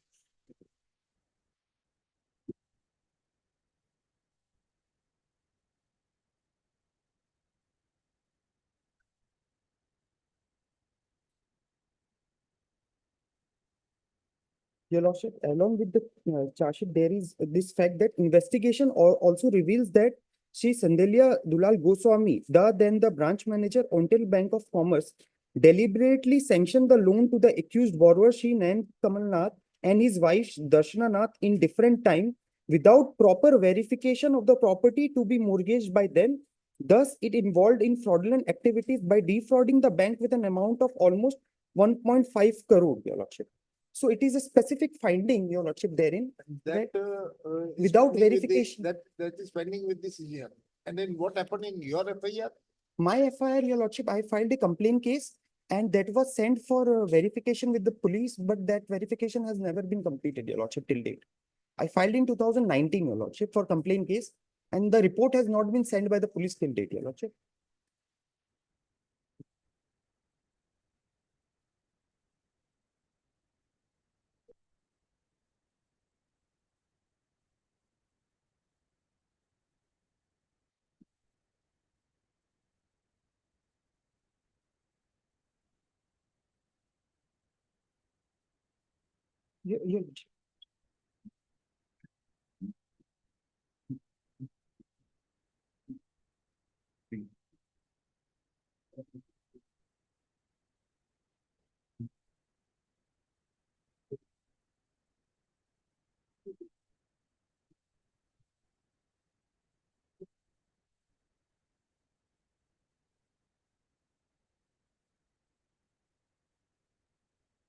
Your Lordship, along with the charge sheet, there is this fact that investigation also reveals that Shri Sandelia Dulal Goswami, then the branch manager, Ontario Bank of Commerce, deliberately sanctioned the loan to the accused borrower Shri Nayan Kamalnath and his wife Darshana Nath in different time without proper verification of the property to be mortgaged by them. Thus, it involved in fraudulent activities by defrauding the bank with an amount of almost 1.5 crore, Your Lordship. So it is a specific finding, Your Lordship, therein. That is Without pending with the- verification. That is pending with the CGR. And then what happened in your FIR? My FIR, Your Lordship, I filed a complaint case and that was sent for verification with the police, but that verification has never been completed, Your Lordship, till date. I filed in 2019, Your Lordship, for complaint case, and the report has not been sent by the police till date, Your Lordship. Your Lordship.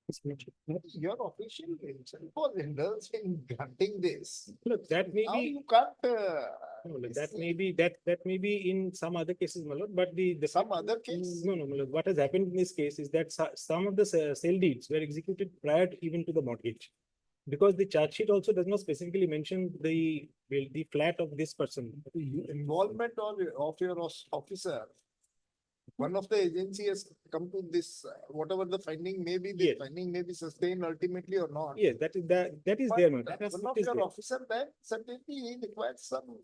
Yes, Your Lordship. Your official itself was indulged in granting this. Look, that may Now be, you can't. no, look, that may be, that may be in some other cases, my lord, but the. Some other case? No, my lord, what has happened in this case is that some of the sale deeds were executed prior even to the mortgage. Because the charge sheet also does not specifically mention the flat of this person. Involvement of your officer. One of the agency has come to this, whatever the finding may be, the Yes. finding may be sustained ultimately or not. Yes, that is But there, my lord. One That of is your there. officer then certainly he requires some.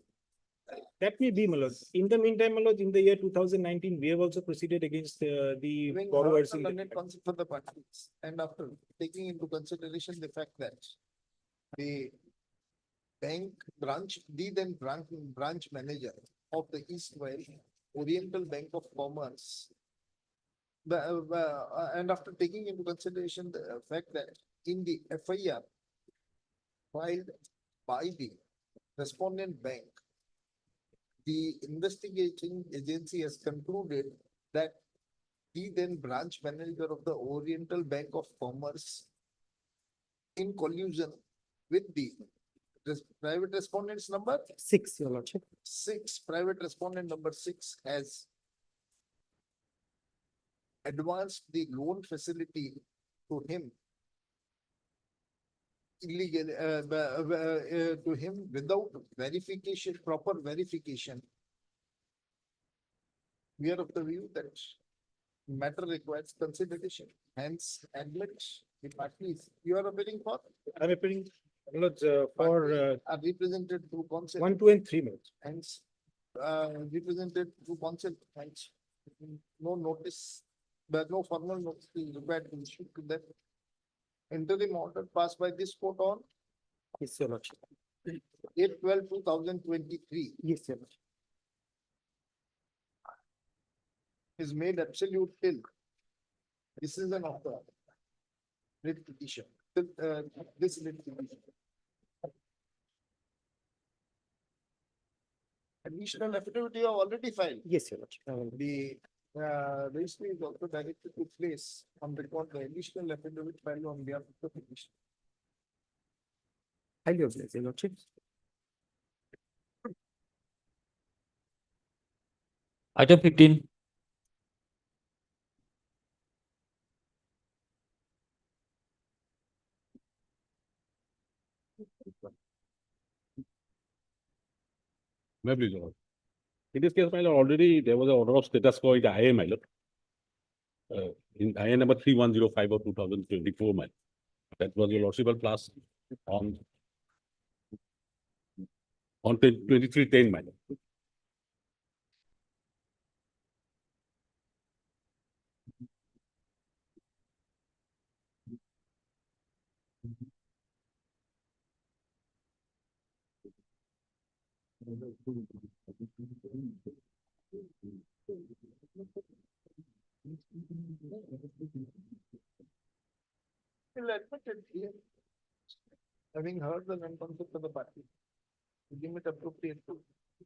That may be, my lord. In the meantime, my lord, in the year 2019, we have also proceeded against the Having borrowers. heard in the the- learned concept for the parties, and after taking into consideration the fact that the bank branch, the then branch manager of the Eastwell Oriental Bank of Commerce. And after taking into consideration the fact that in the FIR filed by the respondent bank, the investigating agency has concluded that the then branch manager of the Oriental Bank of Commerce, in collusion with the private respondents number 6, Your Lordship. 6, private respondent number 6 has advanced the loan facility to him illegally, to him without verification, proper verification. We are of the view that matter requires consideration, hence admit the parties you are appealing for. I'm appealing, my lord, for Are represented through counsel, 1, 2, and 3, my lord. hence represented through counsel, hence no notice, but no formal notice is required to issue to them. Interim order passed by this court on Yes, Your Lordship. 8/12/2023 Yes, Your Lordship. is made absolute till decision of the writ petition. This writ petition. Additional affidavit you have already filed. Yes, Your Lordship. The registry is also directed to place on record the additional affidavit filed on behalf of the petition. Highly obliged, Your Lordship. Item 15. May please, Lord. In this case, my lord, already there was an order of status quo in the IA, my lord. In IA number 3105 of 2024, my lord. That was your lordship will pass on 23/10, my lord. Still admitted here. Having heard the non-concept of the party, we deem it appropriate to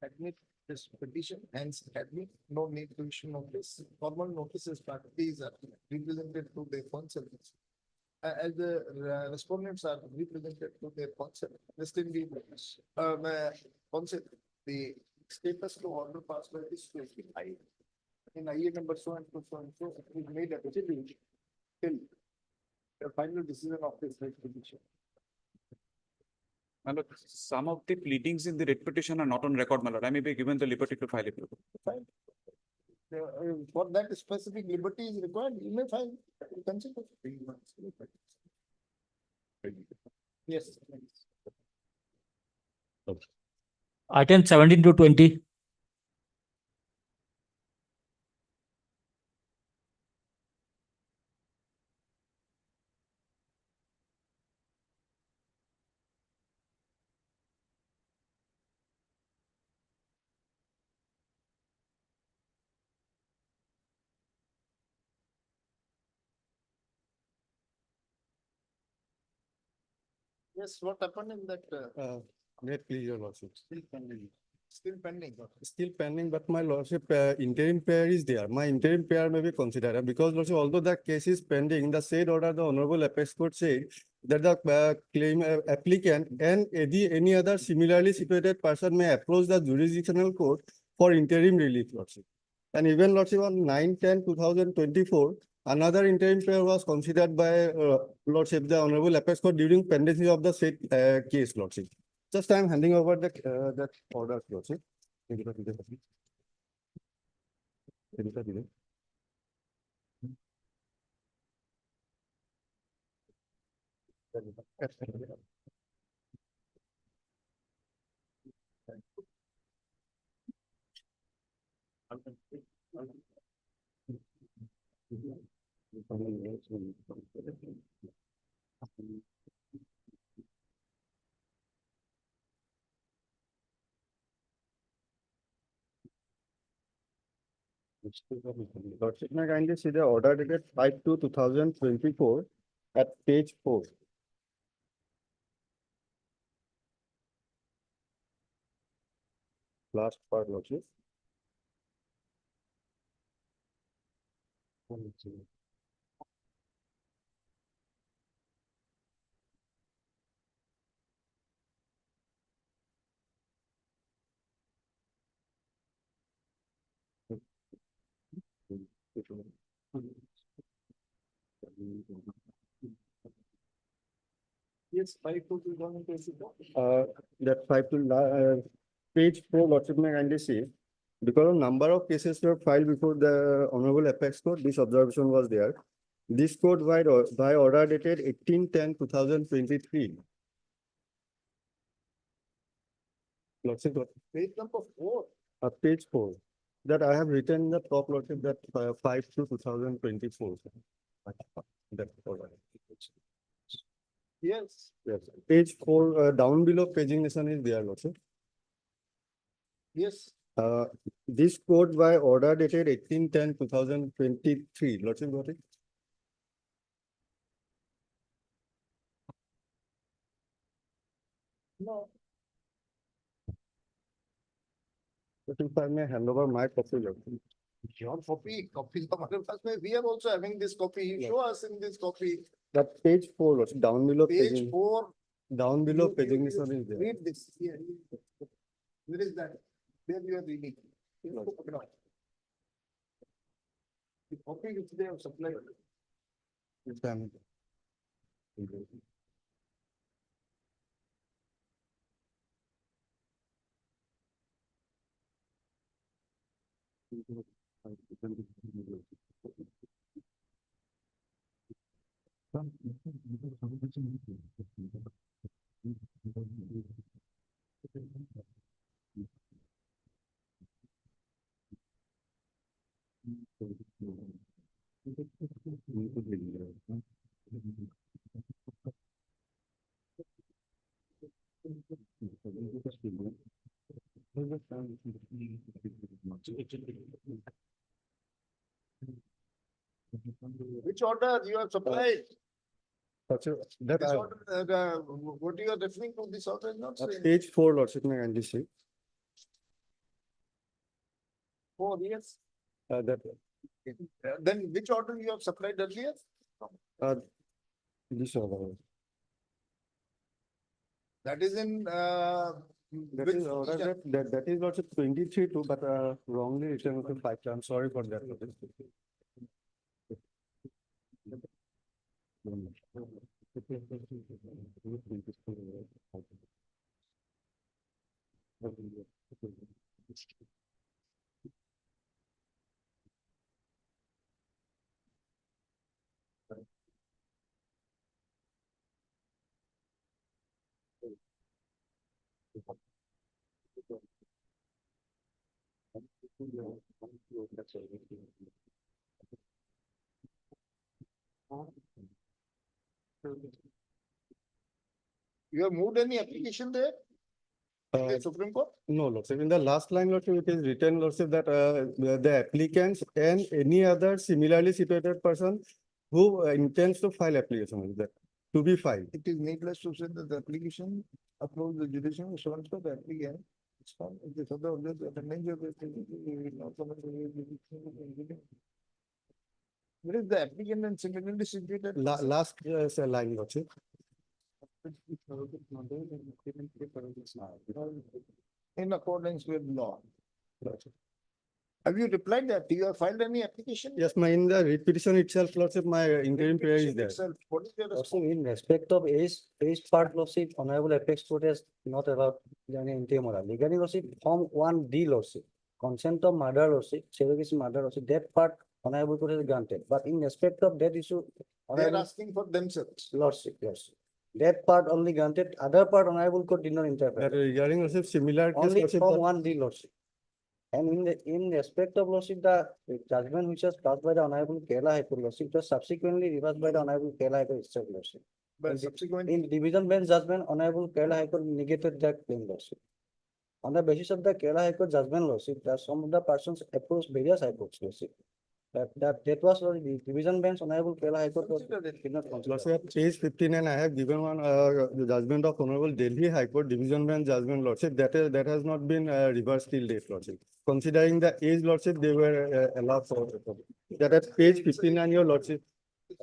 admit this petition, hence admit no need to issue notice. Formal notices parties are represented to their counsel. As the respondents are represented to their counsel, listing the counsel, the status to order passed by this I in IA number so and so, it is made effective till the final decision of this petition. My lord, some of the pleadings in the writ petition are not on record, my lord. I may be given the liberty to file it. Fine. For that specific liberty is required, you may file. Consider. Yes. Item 17 to 20. Yes, what happened in that, May it please your lordship. still pending? Still pending. Still pending, but my lordship, interim pair is there. My interim pair may be considered. And because lordship, although the case is pending, the said order, the honorable apex court said that the claim applicant and any other similarly situated person may approach the jurisdictional court for interim relief, lordship. And even lordship on 9/10/2024, another interim pair was considered by lordship, the honorable apex court during pendency of the said case, lordship. Just I am handing over the that order, lordship. Lordship, may I kindly see the order dated 5/2/2024 at page 4. Last part, lordship. Yes, 5/2/2024. That page 4, lordship, may I kindly see. Because a number of cases were filed before the honorable apex court, this observation was there. This court by order dated 18/10/2023. Lordship, Page number 4. page 4, that I have written in the top, lordship, that 5/2/2024. That order. Yes, Yes, page 4, down below pagination is there, lordship. yes. This court by order dated 18/10/2023. Lordship, got it? No. But if I may hand over my copy, lordship. Your copy हमारे पास में, we are also having this copy. You show us in this copy. That page 4, lordship, down below Page 4. down below you- pagination is there. Read this here. Where is that? There you are reading. You open it up. The copy which they have supplied. If I'm- Which order you have supplied? That, This order, what you are referring to, this order is not saying. page 4, Lordship, may I kindly see? 4 years. That, Then which order you have supplied earlier? this order. That is in, That which is order petition? that is Lordship 23 too, but wrongly written to 5. I'm sorry for that. Lordship. You have moved any application there? In the Supreme Court? No, Lordship, in the last line, Lordship, it is written, Lordship, that the applicants and any other similarly situated person who intends to file application is that to be filed. It is needless to say that the application approves the judicial assurance of the applicant. It's fine. If this other object, the nature of the not comment What is the applicant and similarly situated? Last line, Lordship. In accordance with law. Lordship. Have you replied that? You have filed any application? Yes, my in the writ petition itself, Lordship, my interim prayer is Petition there. itself. What is your Also, response? in respect of age part lordship, honorable apex court has not allowed any interim order. Legally lordship, form 1D lordship, consent of murder lordship, surrogacy murder lordship, that part honorable court has granted. But in respect of that issue, They are honorable asking for themselves. lordship, that part only granted, other part honorable court did not That interpret. regarding Lordship, similar case, Only Lordship, form that- 1D lordship. And in respect of lordship, the judgment which was passed by the honorable Kerala High Court lordship was subsequently reversed by the honorable Kerala High Court itself lordship. But And subsequent, In division bench judgment, honorable Kerala High Court negated that claim lordship. On the basis of the Kerala High Court judgment lordship, that some of the persons approached various high courts lordship. That was the division bench, honorable Kerala High Court was Consider it. did not consider. Lordship, page 59, I have given one the judgment of Honorable Delhi High Court Division Bench judgment, Lordship, that has not been reversed till date, Lordship. Considering the age, Lordship, they were allowed for that at page 59, your Lordship.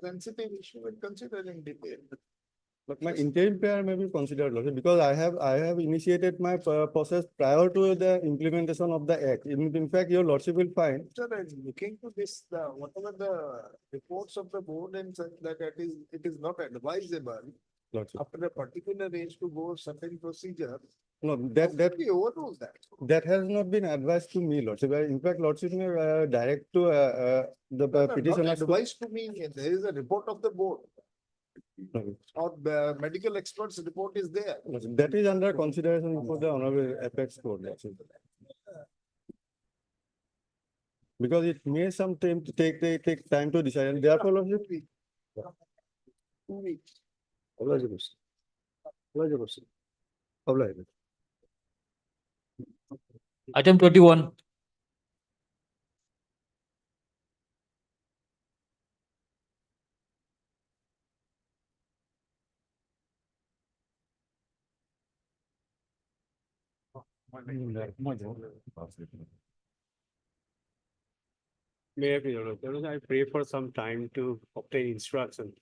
sensitive issue will consider in detail. But my interim prayer may be considered, Lordship, because I have initiated my process prior to the implementation of the act. In fact, your Lordship will find. Sir, I'm looking to this, whatever the reports of the board and such that it is not advisable Lordship. after a particular age to go certain procedure. No, that We overrule that. that has not been advised to me, Lordship. In fact, Lordship may direct to the Not petitioner. advice to me, there is a report of the board or the medical experts report is there. That is under consideration for the Honorable Apex Court, Lordship. Because it may some time to take time to decide, and therefore, Lordship, 2 weeks. Eligible. Eligible. obliged. Item 21. May I please, Your Honor, I pray for some time to obtain instruction.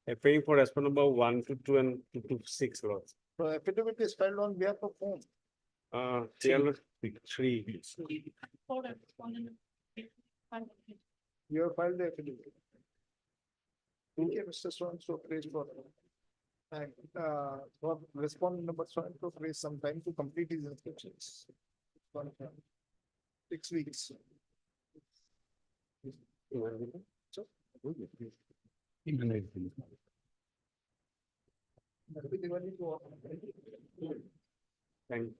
I pray for respondent number 1 to 2 and 2 to 6, Lord. So affidavit is filed on behalf of whom? TL 3. You have filed the affidavit. Okay, Mr. Swan, so praise for. And, for respondent number Swan, to praise some time to complete his instructions. 6 weeks. Thank you.